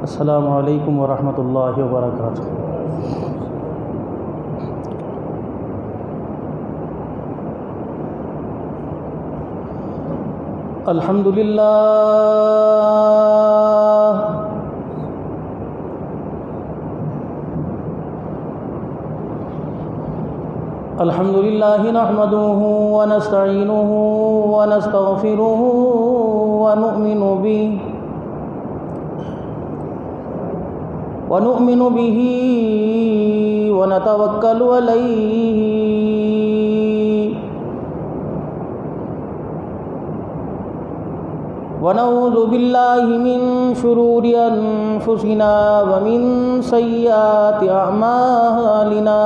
السلام علیکم ورحمۃ اللہ وبرکاتہ۔ الحمد للہ الحمد للہ نحمده ونستعینه ونستغفره ونؤمن به ونتوکل علیہ ونعوذ باللہ من شرور انفسنا ومن سیئات اعمالنا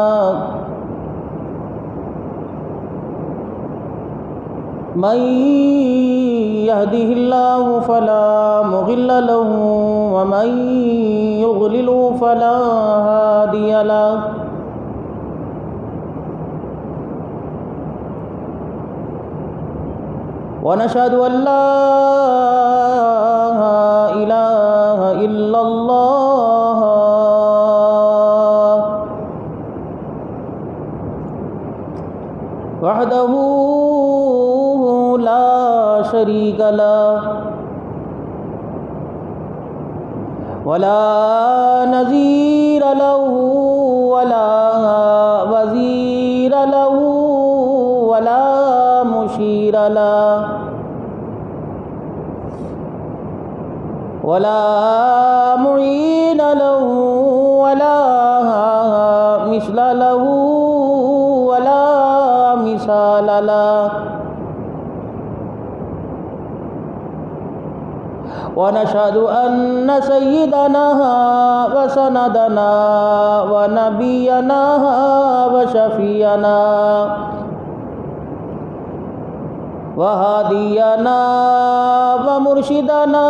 من يهده الله فلا مضل له ومن يضلل فلا هادي له ونشهد أن لا إله إلا الله وحده لا شريك له ولا نظير له ولا وزير له ولا مشير له ولا معين له ولا مثل له ولا مثال له ونشهد أن سيدنا وسندنا ونبينا وشفيعنا وهادينا ومرشدنا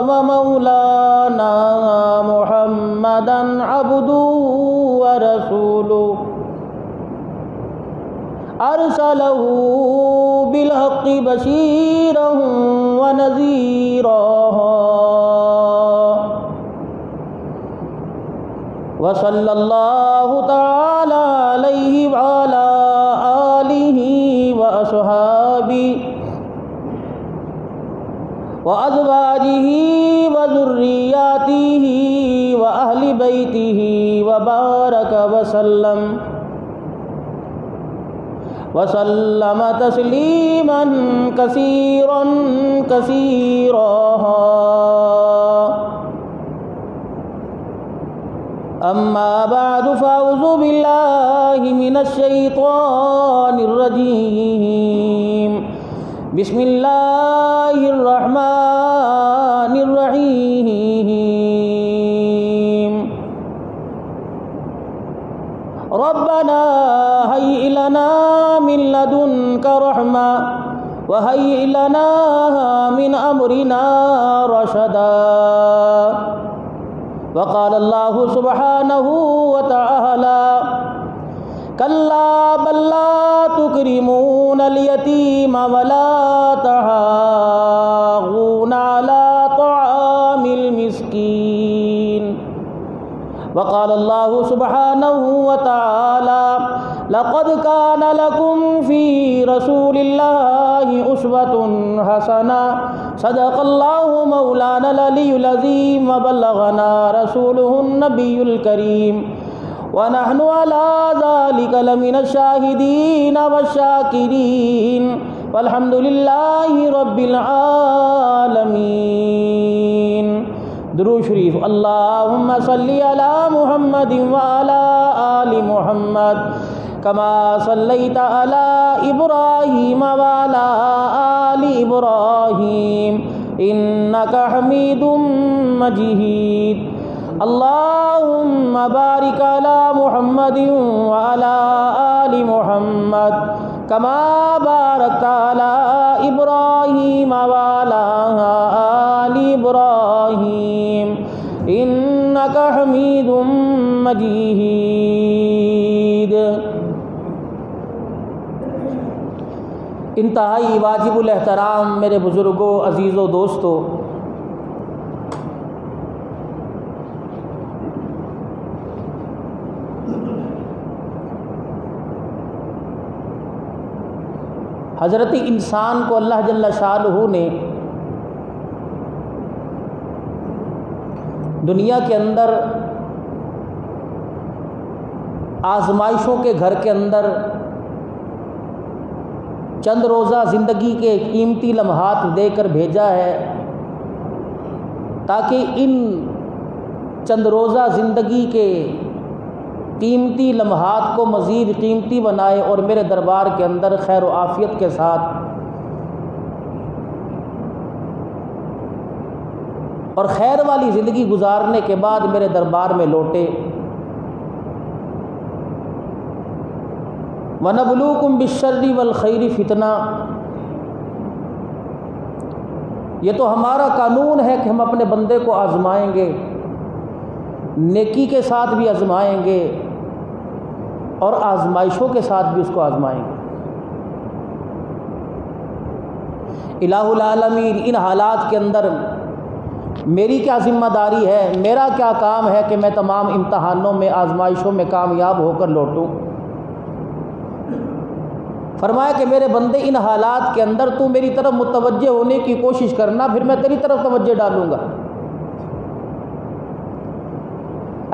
ومولانا محمدا عبده ورسوله أرسله بالحق بشيرا ونذيرا وصلى الله تعالى عليه وعلى آله وأصحابه وأزواجه وذرياته وأهل بيته وبارك وسلم تسليما كثيرا كثيرا أما بعد فأعوذ بالله من الشيطان الرجيم بسم الله الرحمن الرحيم ربنا هيئ لنا من لدنك رحمة وهيئ لنا من أمرنا رشدا وقال الله سبحانه وتعالى كلا بل لا تكرمون اليتيم ولا تحاضون على طعام المسكين وقال الله سبحانه وتعالى لقد كان لكم في رسول الله أسوة حسنة صدق الله مولانا العلي العظيم وبلغنا رسوله النبي الكريم ونحن على ذلك لمن الشاهدين والشاكرين والحمد لله رب العالمين۔ درود شریف۔ اللہم صلی علی محمد وعلی آل محمد کما صلیت علی ابراہیم وعلی آل ابراہیم انک حمید مجید۔ اللہم بارک علی محمد وعلی آل محمد کما بارکت علی ابراہیم وعلی آل ابراہیم انک حمید مجید۔ انتہائی واجب الاحترام میرے بزرگوں، عزیزوں، دوستوں، حضرت انسان کو اللہ جل شانہ نے دنیا کے اندر آزمائشوں کے گھر کے اندر چند روزہ زندگی کے قیمتی لمحات دے کر بھیجا ہے تاکہ ان چند روزہ زندگی کے قیمتی لمحات کو مزید قیمتی بنائے اور میرے دربار کے اندر خیر و عافیت کے ساتھ اور خیر والی زندگی گزارنے کے بعد میرے دربار میں لوٹے۔ وَنَبْلُوكُمْ بِالشَّرِّ وَالْخَيْرِ فِتْنَةً، یہ تو ہمارا قانون ہے کہ ہم اپنے بندے کو آزمائیں گے، نیکی کے ساتھ بھی آزمائیں گے اور آزمائشوں کے ساتھ بھی اس کو آزمائیں گے۔ الہ العالمین، ان حالات کے اندر میری کیا ذمہ داری ہے، میرا کیا کام ہے کہ میں تمام امتحانوں میں آزمائشوں میں کامیاب ہو کر لوٹوں؟ فرمایا کہ میرے بندے ان حالات کے اندر تو میری طرف متوجہ ہونے کی کوشش کرنا، پھر میں تیری طرف توجہ ڈالوں گا۔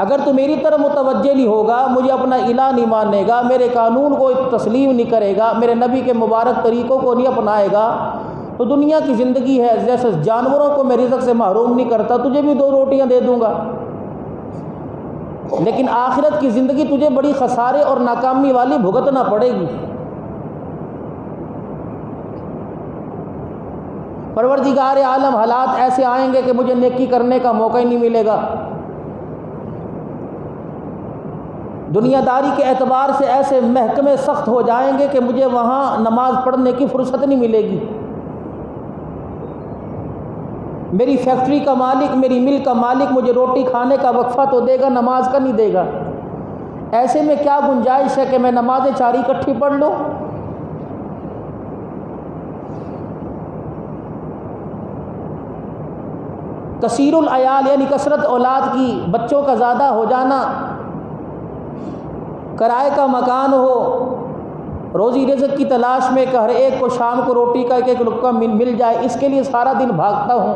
اگر تو میری طرف متوجہ نہیں ہوگا، مجھے اپنا الہ نہیں مانے گا، میرے قانون کو تسلیم نہیں کرے گا، میرے نبی کے مبارک طریقوں کو نہیں اپنائے گا، تو دنیا کی زندگی ہے جیسے جانوروں کو میں رزق سے محروم نہیں کرتا، تجھے بھی 2 روٹیاں دے دوں گا، لیکن آخرت کی زندگی تجھے بڑی خسارے اور ناکامی والی بھگتنا پڑے گی۔ پروردگار عالم حالات ایسے آئیں گے کہ مجھے نیکی کرنے کا موقع ہی نہیں ملے گا، دنیا داری کے اعتبار سے ایسے محکمے سخت ہو جائیں گے کہ مجھے وہاں نماز پڑھنے کی فرصت نہیں ملے گی، میری فیکٹری کا مالک، میری مل کا مالک مجھے روٹی کھانے کا وقفہ تو دے گا، نماز کا نہیں دے گا۔ ایسے میں کیا گنجائش ہے کہ میں نمازیں 4 اکٹھی پڑھ لوں؟ کثیر العیال یعنی کثرت اولاد کی، بچوں کا زیادہ ہو جانا، کرائے کا مکان ہو، روزی رزق کی تلاش میں کہ ہر ایک کو شام کو روٹی کا ایک لقمہ مل جائے، اس کے لیے سارا دن بھاگتا ہوں۔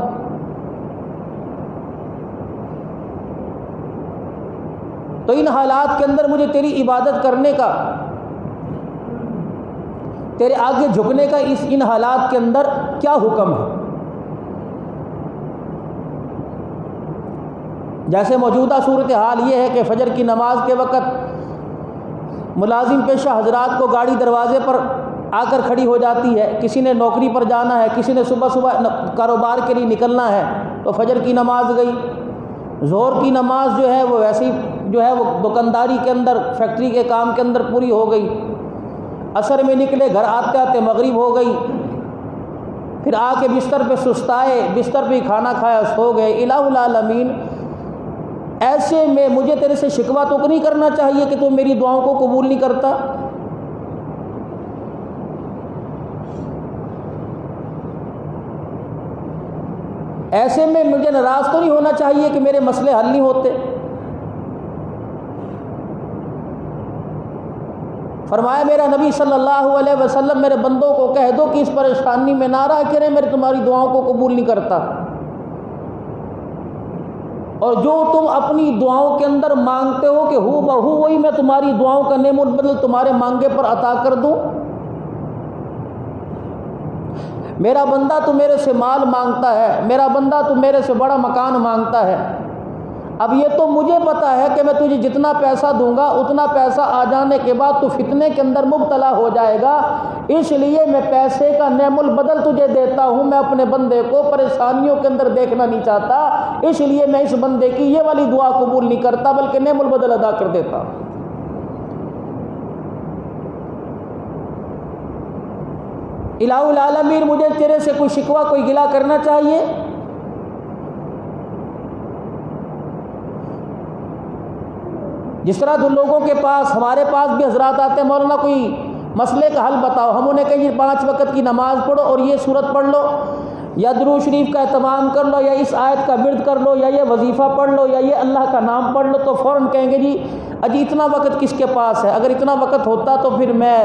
تو ان حالات کے اندر مجھے تیری عبادت کرنے کا، تیرے آگے جھکنے کا ان حالات کے اندر کیا حکم ہے؟ جیسے موجودہ صورتحال یہ ہے کہ فجر کی نماز کے وقت ملازم پیشہ حضرات کو گاڑی دروازے پر آ کر کھڑی ہو جاتی ہے، کسی نے نوکری پر جانا ہے، کسی نے صبح صبح کاروبار کے لیے نکلنا ہے، تو فجر کی نماز گئی، ظہر کی نماز جو ہے وہ ویسے ہی جو ہے وہ دکانداری کے اندر، فیکٹری کے کام کے اندر پوری ہو گئی، عصر میں نکلے، گھر آتے آتے مغرب ہو گئی، پھر آ کے بستر پہ سستائے، بستر پہ ہی کھانا کھایا، سو گئے۔ الہ العالمین، ایسے میں مجھے تیرے سے شکوہ تو نہیں کرنا چاہیے کہ تو میری دعاؤں کو قبول نہیں کرتا؟ ایسے میں مجھے ناراض تو نہیں ہونا چاہیے کہ میرے مسئلے حل نہیں ہوتے؟ فرمایا میرا نبی صلی اللہ علیہ وسلم میرے بندوں کو کہہ دو کہ اس پریشانی میں نہ رہا کریں، میں تمہاری دعاؤں کو قبول نہیں کرتا، اور جو تم اپنی دعاؤں کے اندر مانگتے ہو کہ ہو بہو وہی میں تمہاری دعاؤں کا نعم البدل تمہارے مانگے پر عطا کر دوں۔ میرا بندہ تو میرے سے مال مانگتا ہے، میرا بندہ تو میرے سے بڑا مکان مانگتا ہے، اب یہ تو مجھے پتا ہے کہ میں تجھے جتنا پیسہ دوں گا اتنا پیسہ آ جانے کے بعد تو فتنے کے اندر مبتلا ہو جائے گا، اس لیے میں پیسے کا نعم البدل تجھے دیتا ہوں، میں اپنے بندے کو پریشانیوں کے اندر دیکھنا نہیں چاہتا، اس لیے میں اس بندے کی یہ والی دعا قبول نہیں کرتا بلکہ نعم البدل ادا کر دیتا۔ الہ العالمین، مجھے تیرے سے کوئی شکوہ کوئی گلہ کرنا چاہیے؟ جس طرح تو لوگوں کے پاس، ہمارے پاس بھی حضرات آتے ہیں، مولانا کوئی مسئلے کا حل بتاؤ، ہم انہیں کہیں 5 وقت کی نماز پڑھو اور یہ سورت پڑھ لو، یا درود شریف کا اہتمام کر لو، یا اس آیت کا ورد کر لو، یا یہ وظیفہ پڑھ لو، یا یہ اللہ کا نام پڑھ لو، تو فوراً کہیں گے جی اجی اتنا وقت کس کے پاس ہے؟ اگر اتنا وقت ہوتا تو پھر میں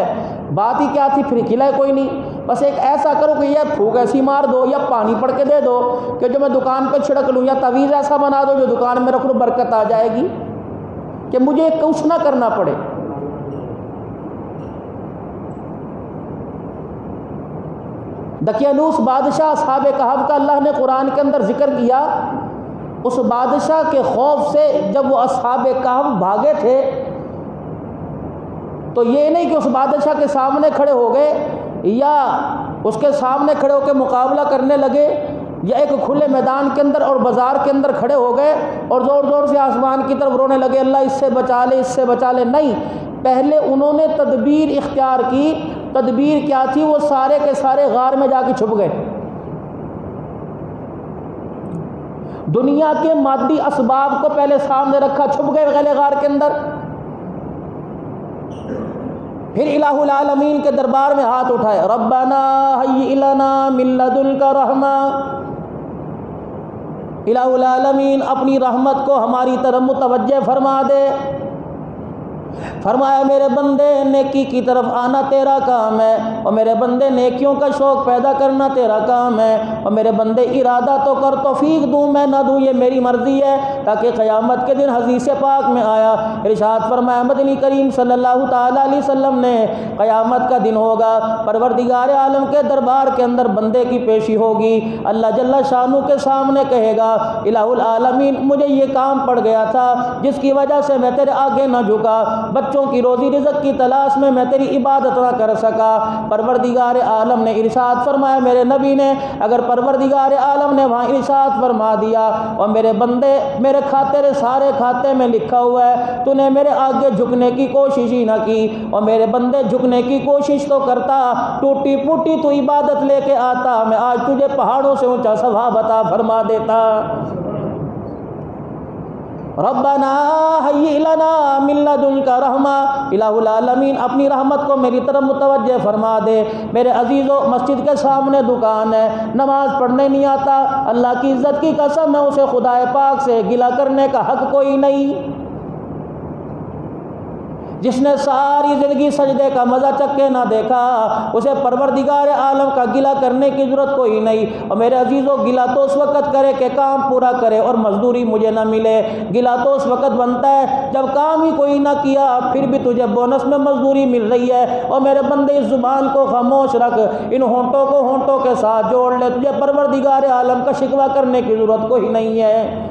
بات ہی کیا تھی، پھر کھلا کوئی نہیں۔ بس ایک ایسا کرو کہ یہ پھونک ایسی مار دو یا پانی پڑ کے دے دو کہ جو میں دکان پہ چھڑک لوں، یا تعویذ ایسا بنا دو جو دکان میں رکھ لوں، برکت آ جائے گی، کہ مجھے کچھ نہ کرنا پڑے۔ دقیانوس بادشاہ اصحاب کہف کا اللہ نے قرآن کے اندر ذکر کیا۔ اس بادشاہ کے خوف سے جب وہ اصحاب کہف بھاگے تھے تو یہ نہیں کہ اس بادشاہ کے سامنے کھڑے ہو گئے یا اس کے سامنے کھڑے ہو کے مقابلہ کرنے لگے، یا ایک کھلے میدان کے اندر اور بازار کے اندر کھڑے ہو گئے اور زور زور سے آسمان کی طرف رونے لگے، اللہ اس سے بچا لے، اس سے بچا لے۔ نہیں، پہلے انہوں نے تدبیر اختیار کی۔ تدبیر کیا تھی؟ وہ سارے کے سارے غار میں جا کے چھپ گئے، دنیا کے مادی اسباب کو پہلے سامنے رکھا، چھپ گئے پہلے غار کے اندر، پھر الہ العالمین کے دربار میں ہاتھ اٹھائے، ربنا ہیئ لنا من لدنک رحمہ، الہ العالمین اپنی رحمت کو ہماری طرف متوجہ فرما دے۔ فرمایا میرے بندے نیکی کی طرف آنا تیرا کام ہے، اور میرے بندے نیکیوں کا شوق پیدا کرنا تیرا کام ہے، اور میرے بندے ارادہ تو کر، توفیق دوں میں نہ دوں یہ میری مرضی ہے، تاکہ قیامت کے دن حدیث پاک میں آیا، ارشاد فرمایا مدنی کریم صلی اللہ تعالیٰ علیہ وسلم نے، قیامت کا دن ہوگا، پروردگار عالم کے دربار کے اندر بندے کی پیشی ہوگی، اللہ جل شانہ کے سامنے کہے گا الہ العالمین مجھے یہ کام پڑ گیا تھا جس کی وجہ سے میں تیرے آگے نہ جھکا، بچوں کی روزی رزق کی تلاش میں میں تیری عبادت نہ کر سکا۔ پروردگار عالم نے ارشاد فرمایا، میرے نبی نے اگر پروردگار عالم نے وہاں ارشاد فرما دیا اور میرے بندے میرے تیرے سارے کھاتے میں لکھا ہوا ہے تو نے میرے آگے جھکنے کی کوشش ہی نہ کی، اور میرے بندے جھکنے کی کوشش تو کرتا، ٹوٹی پوٹی تو عبادت لے کے آتا، میں آج تجھے پہاڑوں سے اونچا ثواب عطا فرما دیتا۔ ربنا ہیئ لنا من لدنک رحمہ، الہ العالمین اپنی رحمت کو میری طرف متوجہ فرما دے۔ میرے عزیزو، مسجد کے سامنے دکان ہے، نماز پڑھنے نہیں آتا، اللہ کی عزت کی قسم ہے اسے خدا پاک سے گلہ کرنے کا حق کوئی نہیں۔ جس نے ساری زندگی سجدے کا مزہ چکھ کے نہ دیکھا، اسے پروردگار عالم کا گلہ کرنے کی ضرورت کوئی نہیں۔ اور میرے عزیزو، گلہ تو اس وقت کرے کہ کام پورا کرے اور مزدوری مجھے نہ ملے۔ گلہ تو اس وقت بنتا ہے جب کام ہی کوئی نہ کیا پھر بھی تجھے بونس میں مزدوری مل رہی ہے۔ اور میرے بندے اس زبان کو خاموش رکھ، ان ہونٹوں کو ہونٹوں کے ساتھ جوڑ لے، تجھے پروردگار عالم کا شکوہ کرنے کی ضرورت کوئی نہیں ہے۔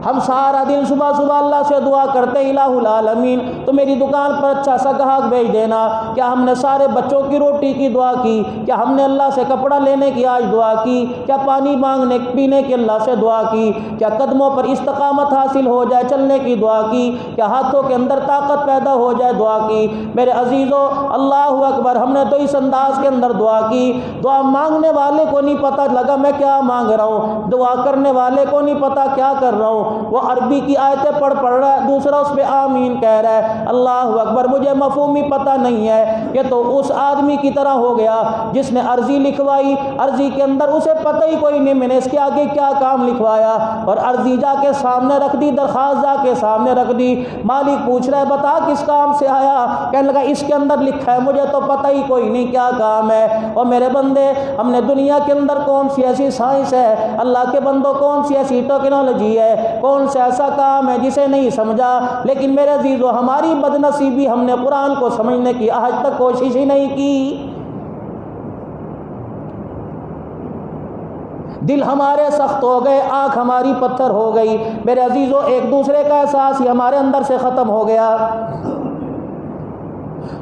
ہم سارا دن صبح صبح اللہ سے دعا کرتے ہیں، الہ العالمین تو میری دکان پر اچھا سا گاہک بھیج دینا۔ کیا ہم نے سارے بچوں کی روٹی کی دعا کی؟ کیا ہم نے اللہ سے کپڑا لینے کی آج دعا کی؟ کیا پانی مانگنے پینے کی اللہ سے دعا کی؟ کیا قدموں پر استقامت حاصل ہو جائے چلنے کی دعا کی؟ کیا ہاتھوں کے اندر طاقت پیدا ہو جائے دعا کی؟ میرے عزیزو، اللہ اکبر، ہم نے تو اس انداز کے اندر دعا کی، دعا مانگنے والے کو نہیں پتہ لگا میں کیا مانگ رہا ہوں، دعا کرنے والے کو نہیں پتہ کیا کر رہا ہوں۔ وہ عربی کی آیتیں پڑھ رہا ہے، دوسرا اس پہ آمین کہہ رہا ہے، اللہ اکبر، مجھے مفہومی پتہ نہیں ہے۔ یہ تو اس آدمی کی طرح ہو گیا جس نے عرضی لکھوائی، عرضی کے اندر اسے پتہ ہی کوئی نہیں میں نے اس کے آگے کیا کام لکھوایا، اور عرضی جا کے سامنے رکھ دی، درخواست جا کے سامنے رکھ دی، مالک پوچھ رہا ہے بتا کس کام سے آیا، کہنے لگا اس کے اندر لکھا ہے، مجھے تو پتہ ہی کوئی نہیں کیا کام ہے۔ اور میرے بندے، ہم نے دنیا کے اندر کون سی ایسی سائنس ہے، اللہ کے بندوں کون سی ایسی ٹیکنالوجی ہے، کون سے ایسا کام ہے جسے نہیں سمجھا، لیکن میرے عزیزو ہماری بدنصیبی، ہم نے قرآن کو سمجھنے کی آج تک کوشش ہی نہیں کی۔ دل ہمارے سخت ہو گئے، آنکھ ہماری پتھر ہو گئی، میرے عزیزو ایک دوسرے کا احساس ہی ہمارے اندر سے ختم ہو گیا۔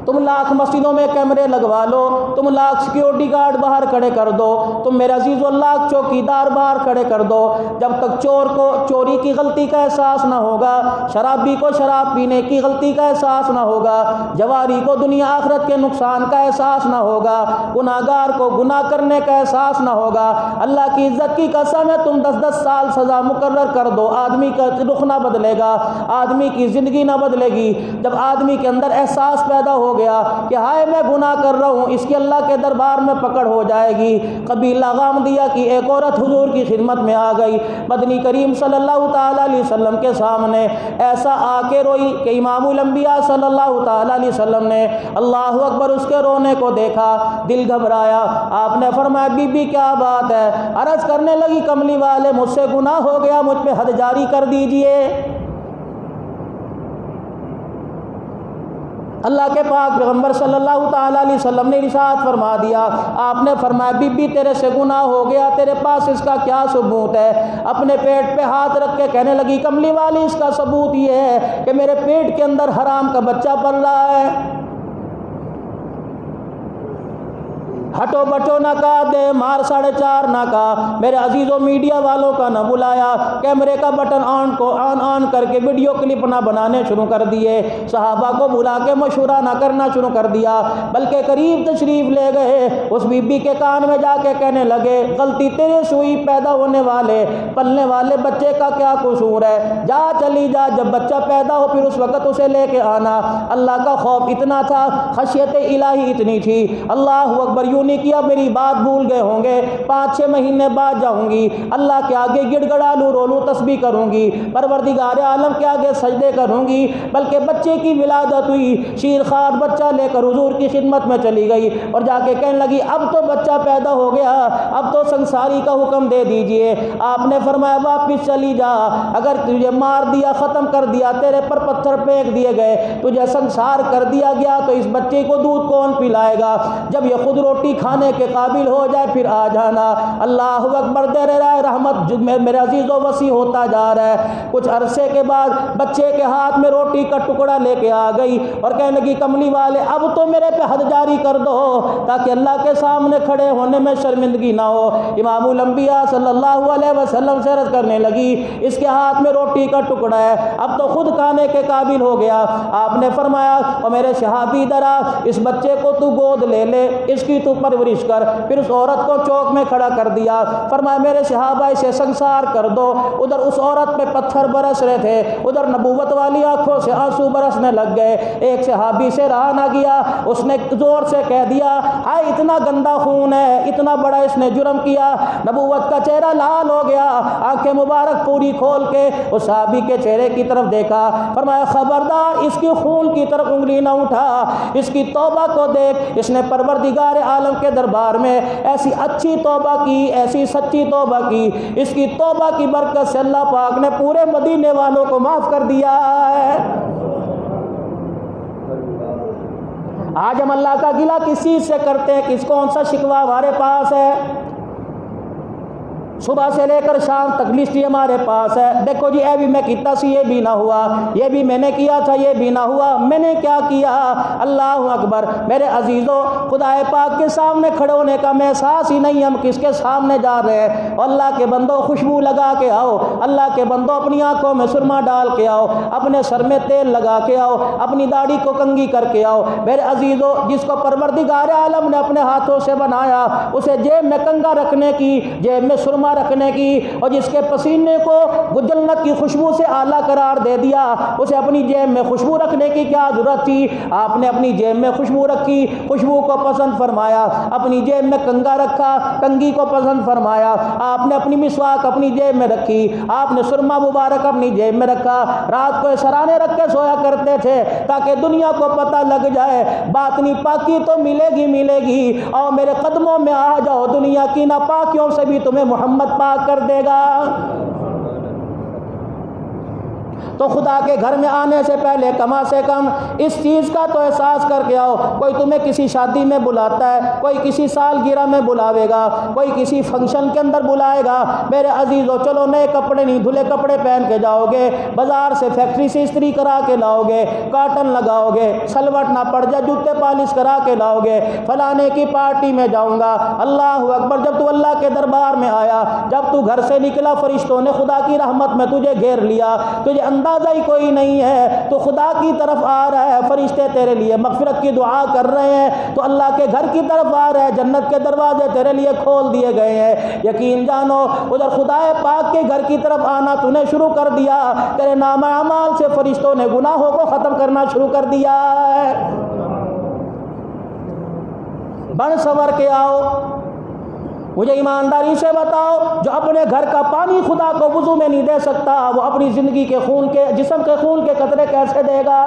تم لاکھ مسجدوں میں کیمرے لگوا لو، تم لاکھ سیکیورٹی گارڈ باہر کھڑے کر دو، تم میرے عزیزو لاکھ چوکیدار باہر کھڑے کر دو، جب تک چور کو چوری کی غلطی کا احساس نہ ہوگا، شرابی کو شراب پینے کی غلطی کا احساس نہ ہوگا، جواری کو دنیا آخرت کے نقصان کا احساس نہ ہوگا، گناہگار کو گناہ کرنے کا احساس نہ ہوگا، اللہ کی عزت کی قسم ہے تم 10 سال سزا مقرر کر دو، آدمی کا رخ نہ بدلے گا، آدمی کی زندگی نہ بدلے گی۔ جب آدمی کے اندر احساس پیدا ہو گیا کہ ہائے میں گناہ کر رہا ہوں، اس کی اللہ کے دربار میں پکڑ ہو جائے گی۔ قبیلہ غامدیہ کی ایک عورت حضور کی خدمت میں آ گئی، مدنی کریم صلی اللہ تعالیٰ علیہ وسلم کے سامنے ایسا آ کے روئی کہ امام الانبیاء صلی اللہ تعالیٰ علیہ وسلم نے اللہ اکبر اس کے رونے کو دیکھا، دل گھبرایا۔ آپ نے فرمایا بی بی کیا بات ہے؟ عرض کرنے لگی کملی والے مجھ سے گناہ ہو گیا، مجھ پہ حد جاری کر دیجئے۔ اللہ کے پاک پیغمبر صلی اللہ تعالیٰ علیہ وسلم نے ارشاد فرما دیا، آپ نے فرمایا بی بی تیرے سے گناہ ہو گیا، تیرے پاس اس کا کیا ثبوت ہے؟ اپنے پیٹ پہ ہاتھ رکھ کے کہنے لگی کملی والی اس کا ثبوت یہ ہے کہ میرے پیٹ کے اندر حرام کا بچہ پل رہا ہے۔ ہٹو بٹو نہ کہا، دے مار 4.5 نہ کہا، میرے عزیزوں میڈیا والوں کا نہ بلایا، کیمرے کا بٹن آن کر کے ویڈیو کلپ نہ بنانے شروع کر دیے، صحابہ کو بلا کے مشورہ نہ کرنا شروع کر دیا، بلکہ قریب تشریف لے گئے، اس بی بی کے کان میں جا کے کہنے لگے غلطی تیرے سے ہوئی، پیدا ہونے والے پلنے والے بچے کا کیا قصور ہے؟ جا چلی جا، جب بچہ پیدا ہو پھر اس وقت اسے لے کے آنا۔ اللہ کا خوف اتنا تھا، خشیت الہی اتنی تھی، اللہ اکبر یوں نہیں کیا میری بات بھول گئے ہوں گے، 5-6 مہینے بعد جاؤں گی اللہ کے آگے گڑ گڑا لوں، رو لوں، تسبیح کروں گی، پروردگار عالم کے آگے سجدے کروں گی، بلکہ بچے کی ولادت ہوئی، شیرخوار بچہ لے کر حضور کی خدمت میں چلی گئی اور جا کے کہنے لگی اب تو بچہ پیدا ہو گیا، اب تو سنساری کا حکم دے دیجئے۔ آپ نے فرمایا واپس چلی جا، اگر تجھے مار دیا، ختم کر دیا، تیرے پر پتھر پھینک دیے گئے، تجھے سنسار کر دیا گیا تو اس بچے کو دودھ کون پلائے گا؟ جب یہ خود روٹی کھانے کے قابل ہو جائے پھر آ جانا۔ اللہ اکبر، دیر رائے رحمت میرے عزیزوں وسیع ہوتا جا رہا ہے۔ کچھ عرصے کے بعد بچے کے ہاتھ میں روٹی کا ٹکڑا لے کے آ گئی اور کہنے لگی کملی والے اب تو میرے پہ حد جاری کر دو تاکہ اللہ کے سامنے کھڑے ہونے میں شرمندگی نہ ہو۔ امام الانبیاء صلی اللہ علیہ وسلم سے عرض کرنے لگی اس کے ہاتھ میں روٹی کا ٹکڑا ہے، اب تو خود کھانے کے قابل ہو گیا۔ آپ نے فرمایا اور میرے صحابی درا اس بچے کو تو گود لے لے، اس کی تو پرورش کر۔ پھر اس عورت کو چوک میں کھڑا کر دیا، فرمایا میرے صحابہ اسے سنسار کر دو۔ ادھر اس عورت پہ پتھر برس رہے تھے، ادھر نبوت والی آنکھوں سے آنسو برسنے لگ گئے۔ ایک صحابی سے رہا نہ گیا، اس نے زور سے کہہ دیا ہائے اتنا گندا خون ہے، اتنا بڑا اس نے جرم کیا۔ نبوت کا چہرہ لال ہو گیا، آنکھیں مبارک پوری کھول کے اس صحابی کے چہرے کی طرف دیکھا، فرمایا خبردار اس کی خون کی طرف انگلی نہ اٹھا، اس کی توبہ کو دیکھ، اس نے پروردگار عالم کے دربار میں ایسی اچھی توبہ کی، ایسی سچی توبہ کی، اس کی توبہ کی برکت سے اللہ پاک نے پورے مدینے والوں کو معاف کر دیا ہے۔ آج ہم اللہ کا گلہ کس چیز سے کرتے ہیں؟ کون سا شکوہ ہمارے پاس ہے؟ صبح سے لے کر شام تک لسٹ ہمارے پاس ہے، دیکھو جی اے بھی میں کیتا سی، یہ بھی نہ ہوا، یہ بھی میں نے کیا تھا، یہ بھی نہ ہوا، میں نے کیا کیا؟ اللہ اکبر میرے عزیزوں، خدا پاک کے سامنے کھڑے ہونے کا میں احساس ہی نہیں، ہم کس کے سامنے جا رہے ہیں؟ اللہ کے بندوں خوشبو لگا کے آؤ، اللہ کے بندوں اپنی آنکھوں میں سرما ڈال کے آؤ، اپنے سر میں تیل لگا کے آؤ، اپنی داڑھی کو کنگھی کر کے آؤ۔ میرے عزیزوں جس کو پروردگار عالم نے اپنے ہاتھوں سے بنایا، اسے جیب میں کنگھا رکھنے کی، جیب میں سرما رکھنے کی، اور جس کے پسینے کو جنت کی خوشبو سے اعلیٰ قرار دے دیا، اسے اپنی جیب میں خوشبو رکھنے کی کیا ضرورت تھی؟ آپ نے اپنی جیب میں خوشبو رکھی، خوشبو کو پسند فرمایا، اپنی جیب میں کنگھا رکھا، کنگھی کو پسند فرمایا، آپ نے اپنی مسواک اپنی جیب میں رکھی، آپ نے سرما مبارک اپنی جیب میں رکھا، رات کو سرانے رکھ کے سویا کرتے تھے تاکہ دنیا کو پتہ لگ جائے باطنی پاکی تو ملے گی، اور میرے قدموں میں آ جاؤ، دنیا کی ناپاکیوں سے بھی تمہیں محمد پاک کر دے گا۔ تو خدا کے گھر میں آنے سے پہلے کم سے کم اس چیز کا تو احساس کر کے آؤ۔ کوئی تمہیں کسی شادی میں بلاتا ہے، کوئی کسی سالگرہ میں بلاوے گا، کوئی کسی فنکشن کے اندر بلائے گا، میرے عزیزوں چلو نئے کپڑے نہیں دھلے کپڑے پہن کے جاؤ گے، بازار سے فیکٹری سے استری کرا کے لاؤ گے، کاٹن لگاؤ گے، سلوٹ نہ پڑ جائے جوتے پالش کرا کے لاؤ گے، فلانے کی پارٹی میں جاؤں گا۔ اللہ اکبر، جب تو اللہ کے دربار میں آیا، جب تو گھر سے نکلا فرشتوں نے خدا کی رحمت میں تجھے گھیر لیا، تجھے اندازہ ہی کوئی نہیں ہے تو خدا کی طرف آ رہا ہے، فرشتے تیرے لیے مغفرت کی دعا کر رہے ہیں، تو اللہ کے گھر کی طرف آ رہا ہے، جنت کے دروازے تیرے لیے کھول دیے گئے ہیں۔ یقین جانو ادھر خدا پاک کے گھر کی طرف آنا تو نے شروع کر دیا، تیرے نامہ اعمال سے فرشتوں نے گناہوں کو ختم کرنا شروع کر دیا ہے۔ بن سور کے آؤ، مجھے ایمانداری سے بتاؤ، جو اپنے گھر کا پانی خدا کو وضو میں نہیں دے سکتا، وہ اپنی زندگی کے خون کے، جسم کے خون کے قطرے کیسے دے گا؟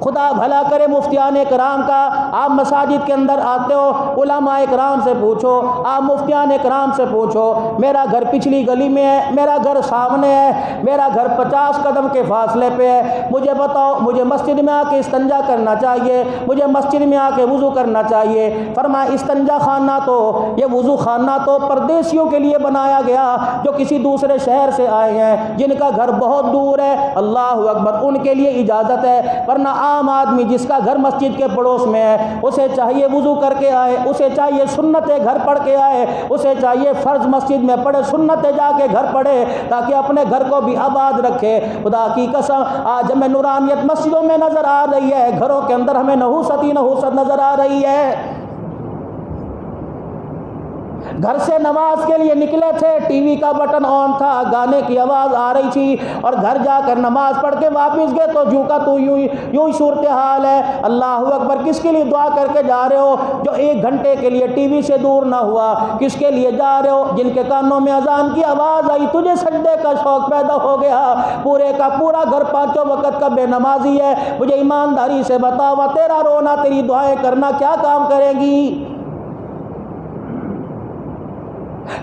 خدا بھلا کرے مفتیان کرام کا، آپ مساجد کے اندر آتے ہو، علماء کرام سے پوچھو، آپ مفتیان کرام سے پوچھو، میرا گھر پچھلی گلی میں ہے، میرا گھر سامنے ہے، میرا گھر 50 قدم کے فاصلے پہ ہے، مجھے بتاؤ، مجھے مسجد میں آ کے استنجا کرنا چاہیے، مجھے مسجد میں آ کے وضو کرنا چاہیے؟ فرمایا استنجا خانہ تو، یہ وضو خانہ تو پردیسیوں کے لیے بنایا گیا، جو کسی دوسرے شہر سے آئے ہیں، جن کا گھر بہت دور ہے، اللہ اکبر، ان کے لیے اجازت ہے، ورنہ عام آدمی جس کا گھر مسجد کے پڑوس میں ہے، اسے چاہیے وضو کر کے آئے، اسے چاہیے سنتیں گھر پڑھ کے آئے، اسے چاہیے فرض مسجد میں پڑھے، سنتیں جا کے گھر پڑھے، تاکہ اپنے گھر کو بھی آباد رکھے۔ خدا کی قسم آج ہمیں نورانیت مسجدوں میں نظر آ رہی ہے، گھروں کے اندر ہمیں نحوست ہی نحوست نظر آ رہی ہے۔ گھر سے نماز کے لیے نکلے تھے، ٹی وی کا بٹن آن تھا، گانے کی آواز آ رہی تھی، اور گھر جا کر نماز پڑھ کے واپس گئے تو جو کا تو یوں ہی صورتحال ہے۔ اللہ اکبر، کس کے لیے دعا کر کے جا رہے ہو جو 1 گھنٹے کے لیے ٹی وی سے دور نہ ہوا؟ کس کے لیے جا رہے ہو جن کے کانوں میں اذان کی آواز آئی، تجھے سجدے کا شوق پیدا ہو گیا؟ پورے کا پورا گھر 5 وقت کا بے نمازی ہے، مجھے ایمانداری سے بتاؤ، تیرا رونا، تیری دعائیں کرنا کیا کام کرے گی؟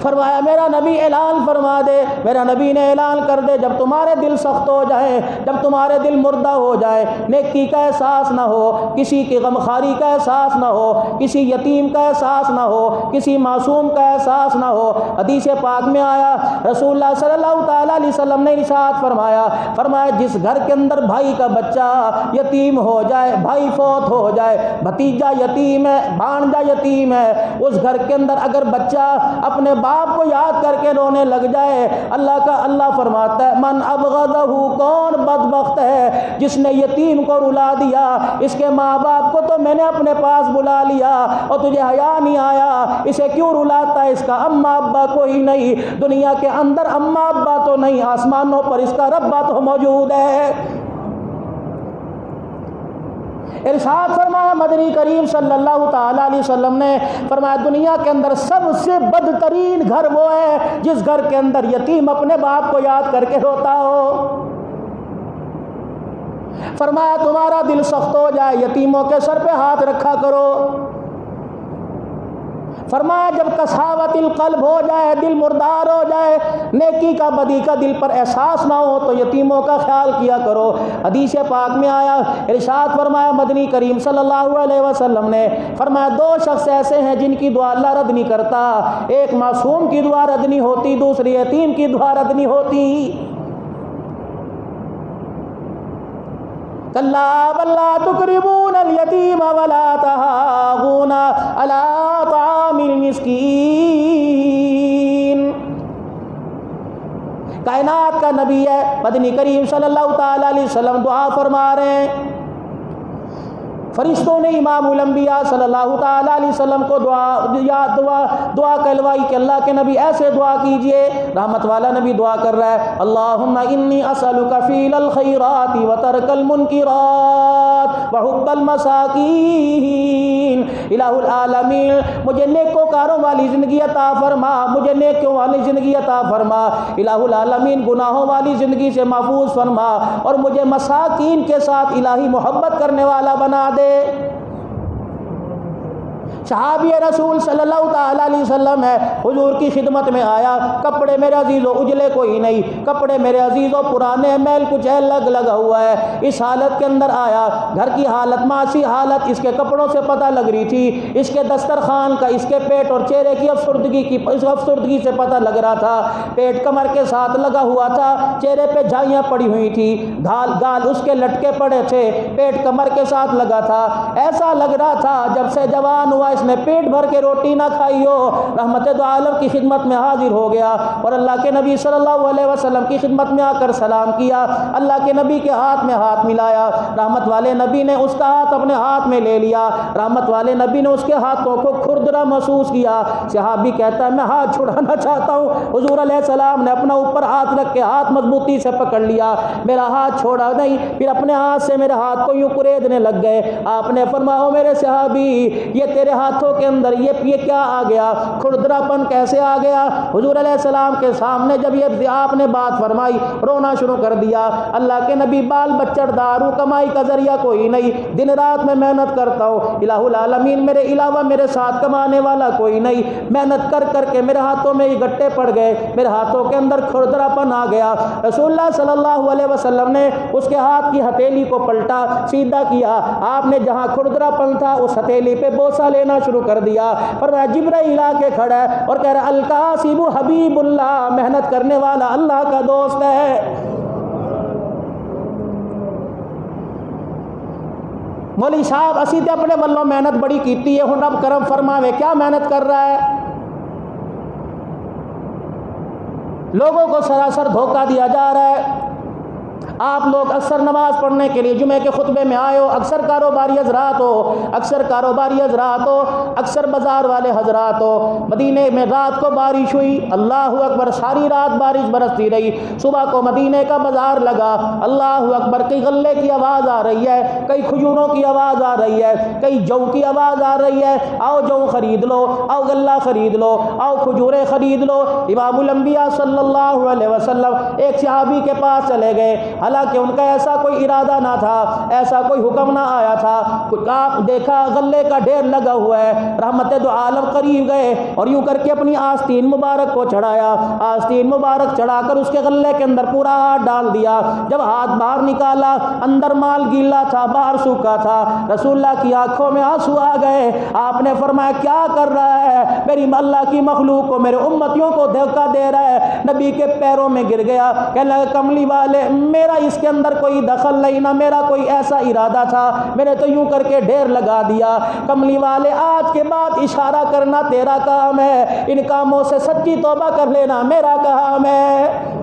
فرمایا میرا نبی اعلان فرما دے، میرا نبی نے اعلان کر دے، جب تمہارے دل سخت ہو جائیں، جب تمہارے دل مردہ ہو جائے، نیکی کا احساس نہ ہو، کسی کی غمخواری کا احساس نہ ہو، کسی یتیم کا احساس نہ ہو، کسی معصوم کا احساس نہ ہو، حدیث پاک میں آیا، رسول اللہ صلی اللہ تعالیٰ علیہ وسلم نے ارشاد فرمایا جس گھر کے اندر بھائی کا بچہ یتیم ہو جائے، بھائی فوت ہو جائے، بھتیجا یتیم ہے، بھانجا یتیم ہے، اس گھر کے اندر اگر بچہ اپنے باپ کو یاد کر کے رونے لگ جائے، اللہ فرماتا ہے من ابغضہ، کون بدبخت ہے جس نے یتیم کو رلا دیا، اس کے ماں باپ کو تو میں نے اپنے پاس بلا لیا اور تجھے حیا نہیں آیا، اسے کیوں رلاتا ہے؟ اس کا اماں ابا کوئی نہیں، دنیا کے اندر اماں ابا تو نہیں، آسمانوں پر اس کا ربا تو موجود ہے۔ ارشاد فرمایا مدنی کریم صلی اللہ تعالیٰ علیہ وسلم نے، فرمایا دنیا کے اندر سب سے بدترین گھر وہ ہے جس گھر کے اندر یتیم اپنے باپ کو یاد کر کے روتا ہو۔ فرمایا تمہارا دل سخت ہو جائے، یتیموں کے سر پہ ہاتھ رکھا کرو۔ فرمایا جب قساوت القلب ہو جائے، دل مردار ہو جائے، نیکی کا بدی کا دل پر احساس نہ ہو، تو یتیموں کا خیال کیا کرو۔ حدیث پاک میں آیا، ارشاد فرمایا مدنی کریم صلی اللہ علیہ وسلم نے، فرمایا 2 شخص ایسے ہیں جن کی دعا اللہ رد نہیں کرتا، ایک معصوم کی دعا رد نہیں ہوتی، دوسری یتیم کی دعا رد نہیں ہوتی۔ کلا بل لا تکرمون الیتیم ولا تحاضون علی طعام المسکین۔ کائنات کا نبی ہے مدنی کریم صلی اللہ تعالیٰ علیہ وسلم دعا فرما رہے ہیں، فرشتوں نے امام الانبیاء صلی اللہ تعالیٰ علیہ وسلم کو دعا کہلوائی کہ اللہ کے نبی ایسے دعا کیجئے۔ رحمت والا نبی دعا کر رہا ہے، اللہم انی اسألک فیل الخیرات وترک المنکرات وحب المساکین۔ الہ العالمین مجھے نیکوکاروں والی زندگی عطا فرما، مجھے نیکوں والی زندگی عطا فرما، الہ العالمین گناہوں والی زندگی سے محفوظ فرما، اور مجھے مساکین کے ساتھ الہی محبت کرنے والا بنا دے۔ صحابی رسول صلی اللہ تعالیٰ علیہ وسلم ہے، حضور کی خدمت میں آیا، کپڑے میرے عزیزوں اجلے کوئی نہیں، کپڑے میرے عزیزوں پرانے میل کچھ لگا ہوا ہے، اس حالت کے اندر آیا، گھر کی حالت معاشی حالت اس کے کپڑوں سے پتہ لگ رہی تھی، اس کے دسترخوان کا، اس کے پیٹ اور چہرے کی افسردگی سے پتہ لگ رہا تھا، پیٹ کمر کے ساتھ لگا ہوا تھا، چہرے پہ جھائیاں پڑی ہوئی تھی، گال اس کے لٹکے پڑے تھے، پیٹ کمر کے ساتھ لگا تھا، ایسا لگ رہا تھا جب سے جوان ہوا اس جس نے پیٹ بھر کے روٹی نہ کھائی ہو رحمت دو عالم کی خدمت میں حاضر ہو گیا اور اللہ کے نبی صلی اللہ علیہ وسلم کی خدمت میں آ کر سلام کیا، اللہ کے نبی کے ہاتھ میں ہاتھ ملایا، رحمت والے نبی نے اس کا ہاتھ اپنے ہاتھ میں لے لیا، رحمت والے نبی نے اس کے ہاتھوں کو کھردرا محسوس کیا۔ صحابی کہتا ہے میں ہاتھ چھڑانا چاہتا ہوں، حضور علیہ السلام نے اپنا اوپر ہاتھ رکھ کے ہاتھ مضبوطی سے پکڑ لیا، میرا ہاتھ چھوڑا نہیں، پھر اپنے ہاتھ سے میرے ہاتھ کو یوں کریدنے لگ گئے۔ آپ نے فرمایا میرے صحابی یہ تیرے ہاتھوں کے اندر یہ کیا آ گیا، کھردرا پن کیسے آ گیا؟ حضور علیہ السلام کے سامنے جب یہ آپ نے بات فرمائی رونا شروع کر دیا۔ اللہ کے نبی بال بچڑ دارو کمائی کا ذریعہ کوئی نہیں، دن رات میں محنت کرتا ہوں، الہ العالمین میرے علاوہ میرے ساتھ کمانے والا کوئی نہیں، محنت کر کر کے میرے ہاتھوں میں یہ گٹے پڑ گئے، میرے ہاتھوں کے اندر کھردرا پن آ گیا۔ رسول اللہ صلی اللہ علیہ وسلم نے اس کے ہاتھ کی ہتھیلی کو پلٹا سیدھا کیا، آپ نے جہاں کھردرا پن تھا اس ہتھیلی پہ بوسہ لینا شروع کر دیا، فرمایا جبرائیل آ کے کھڑا ہے اور کہہ رہا القاسم حبیب اللہ، محنت کرنے والا اللہ کا دوست ہے۔ مولوی صاحب اسی تے اپنے والوں محنت بڑی کیتی ہے، ہن رب کرم فرماوے کیا محنت کر رہا ہے؟ لوگوں کو سراسر دھوکہ دیا جا رہا ہے۔ آپ لوگ اکثر نماز پڑھنے کے لیے جمعے کے خطبے میں آئے ہو، اکثر کاروباری حضرات ہو، اکثر بازار والے حضرات ہو۔ مدینے میں رات کو بارش ہوئی، اللہ اکبر، ساری رات بارش برستی رہی، صبح کو مدینے کا بازار لگا، اللہ اکبر، کئی غلے کی آواز آ رہی ہے، کئی کھجوروں کی آواز آ رہی ہے، کئی جو کی آواز آ رہی ہے، آؤ جو خرید لو، آؤ غلہ خرید لو، آؤ کھجوریں خرید لو۔ امام الانبیاء صلی اللہ علیہ وسلم ایک صحابی کے پاس چلے گئے، حالانکہ ان کا ایسا کوئی ارادہ نہ تھا، ایسا کوئی حکم نہ آیا تھا، آپ دیکھا غلے کا ڈھیر لگا ہوا ہے، رحمت دو عالم قریب گئے اور یوں کر کے اپنی آستین مبارک کو چڑھایا، آستین مبارک چڑھا کر اس کے غلے کے اندر پورا ہاتھ ڈال دیا۔ جب ہاتھ باہر نکالا اندر مال گیلا تھا، باہر سوکھا تھا، رسول اللہ کی آنکھوں میں آنسو آ گئے۔ آپ نے فرمایا کیا کر رہا ہے؟ میری اللہ کی مخلوق کو، میرے امتیوں کو دھوکہ دے رہا ہے۔ نبی کے پیروں میں گر گیا، کہنے لگا کملی والے میرا اس کے اندر کوئی دخل نہیں، نہ میرا کوئی ایسا ارادہ تھا، میں نے تو یوں کر کے ڈھیر لگا دیا۔ کملی والے آج کے بعد اشارہ کرنا تیرا کام ہے، ان کاموں سے سچی توبہ کر لینا میرا کام ہے۔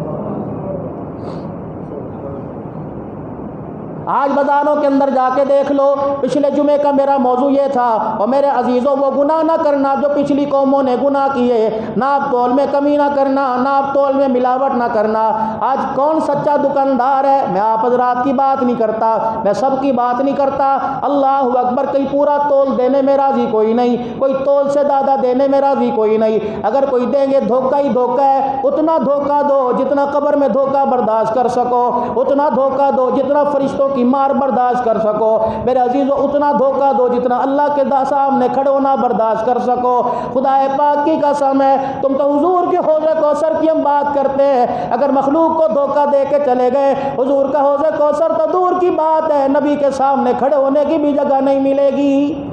آج بازاروں کے اندر جا کے دیکھ لو، پچھلے جمعے کا میرا موضوع یہ تھا، اور میرے عزیزوں وہ گناہ نہ کرنا جو پچھلی قوموں نے گناہ کیے، ناپ تول میں کمی نہ کرنا، ناپ تول میں ملاوٹ نہ کرنا۔ آج کون سچا دکاندار ہے؟ میں آپ حضرات کی بات نہیں کرتا، میں سب کی بات نہیں کرتا، اللہ اکبر، کئی پورا تول دینے میں راضی کوئی نہیں، کوئی تول سے زیادہ دینے میں راضی کوئی نہیں۔ اگر کوئی دیں گے دھوکہ ہی دھوکہ ہے، اتنا دھوکہ دو جتنا قبر میں دھوکہ برداشت کر سکو، اتنا دھوکہ دو جتنا فرشتوں کی مار برداشت کر سکو، میرے عزیزو اتنا دھوکہ دو جتنا اللہ کے سامنے کھڑے ہونا برداشت کر سکو۔ خدا پاک کی قسم ہے، تم تو حضور کے حوض کوثر کی ہم بات کرتے ہیں، اگر مخلوق کو دھوکہ دے کے چلے گئے، حضور کا حوض کوثر تو دور کی بات ہے، نبی کے سامنے کھڑے ہونے کی بھی جگہ نہیں ملے گی۔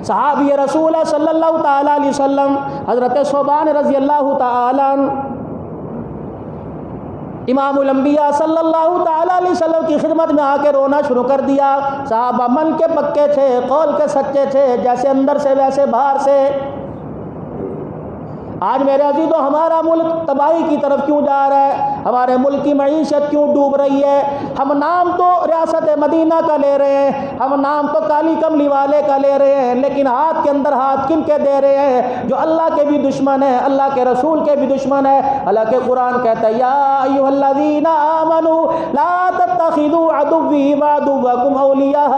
صحابی رسول صلی اللہ تعالی علیہ وسلم حضرت ثوبان رضی اللہ تعالی عنہ امام الانبیاء صلی اللہ تعالی علیہ وسلم کی خدمت میں آ کے رونا شروع کر دیا۔ صحابہ من کے پکے تھے، قول کے سچے تھے، جیسے اندر سے ویسے باہر سے۔ آج میرے عزیزو ہمارا ملک تباہی کی طرف کیوں جا رہا ہے؟ ہمارے ملک کی معیشت کیوں ڈوب رہی ہے؟ ہم نام تو ریاست مدینہ کا لے رہے ہیں، ہم نام تو کالی کملی والے کا لے رہے ہیں، لیکن ہاتھ کے اندر ہاتھ کن کے دے رہے ہیں؟ جو اللہ کے بھی دشمن ہیں، اللہ کے رسول کے بھی دشمن ہیں۔ اللہ کے قرآن کہتا ہے یا ایھا الذین آمنوا لا تتخذوا عدوی وعدوکم اولیاء،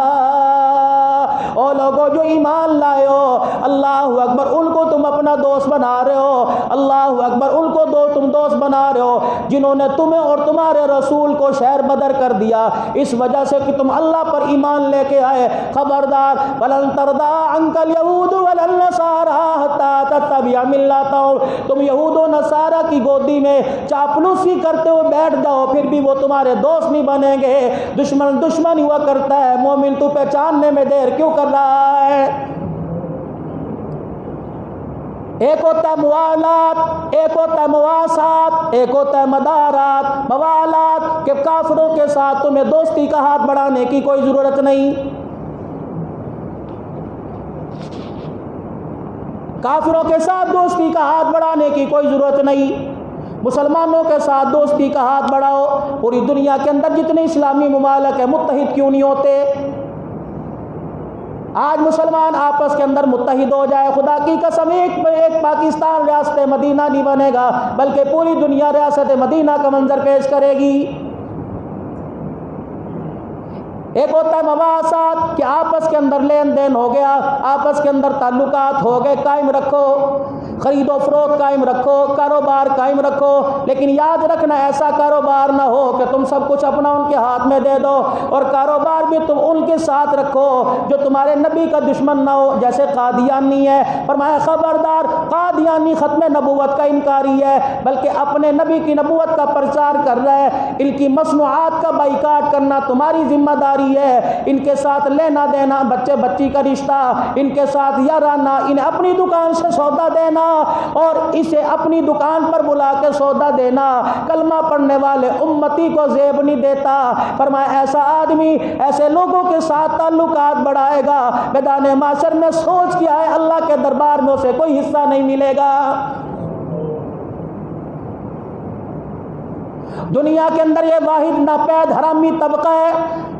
او لوگوں جو ایمان لائے ہو، اللہ اکبر، ان کو تم اپنا دوست بنا رہے ہو، اللہ اکبر، ان کو تم دوست بنا رہے ہو جنہوں نے تمہیں اور تمہارے رسول کو شہر بدر کر دیا اس وجہ سے کہ تم اللہ پر ایمان لے کے آئے۔ خبردار، وَلَن تَرْضَىٰ عَنكَ الْيَهُودُ وَلَا النَّصَارَىٰ حَتَّىٰ تَتَّبِعَ مِلَّتَهُمْ، تم یہود و نصارہ کی گودی میں چاپلوسی کرتے ہوئے بیٹھ جاؤ، پھر بھی وہ تمہارے دوست نہیں بنیں گے۔ دشمن دشمن ہوا کرتا ہے، مومن تو پہچاننے میں دیر کیوں کر رہا ہے؟ ایک ہوتا ہے موالات، ایک ہوتا ہے مواسات، ایک ہوتا ہے مدارات۔ موالات کہ کافروں کے ساتھ تمہیں دوستی کا ہاتھ بڑھانے کی کوئی ضرورت نہیں، کافروں کے ساتھ دوستی کا ہاتھ بڑھانے کی کوئی ضرورت نہیں، مسلمانوں کے ساتھ دوستی کا ہاتھ بڑھاؤ۔ پوری دنیا کے اندر جتنے اسلامی ممالک ہیں متحد کیوں نہیں ہوتے؟ آج مسلمان آپس کے اندر متحد ہو جائے، خدا کی قسم ایک پاکستان ریاست مدینہ نہیں بنے گا، بلکہ پوری دنیا ریاست مدینہ کا منظر پیش کرے گی۔ ایک ہوتا ہے مواصلات کہ آپس کے اندر لین دین ہو گیا، آپس کے اندر تعلقات ہو گئے، قائم رکھو، خرید و فروخت قائم رکھو، کاروبار قائم رکھو، لیکن یاد رکھنا ایسا کاروبار نہ ہو کہ تم سب کچھ اپنا ان کے ہاتھ میں دے دو، اور کاروبار بھی تم ان کے ساتھ رکھو جو تمہارے نبی کا دشمن نہ ہو، جیسے قادیانی ہے۔ فرمایا خبردار، قادیانی ختم نبوت کا انکاری ہے، بلکہ اپنے نبی کی نبوت کا پرچار کر رہا ہے۔ ان کی مصنوعات کا بائیکاٹ کرنا تمہاری ذمہ داری ہے، ان کے ساتھ لینا دینا، بچے بچی کا رشتہ، ان کے ساتھ یارانہ، انہیں اپنی دکان سے سودا دینا اور اسے اپنی دکان پر بلا کے سودا دینا کلمہ پڑھنے والے امتی کو زیب نہیں دیتا۔ فرمایا ایسا آدمی ایسے لوگوں کے ساتھ تعلقات بڑھائے گا، میدان معاشر میں سوچ کیا ہے اللہ کے دربار میں اسے کوئی حصہ نہیں ملے گا۔ دنیا کے اندر یہ واحد ناپید حرامی طبقہ ہے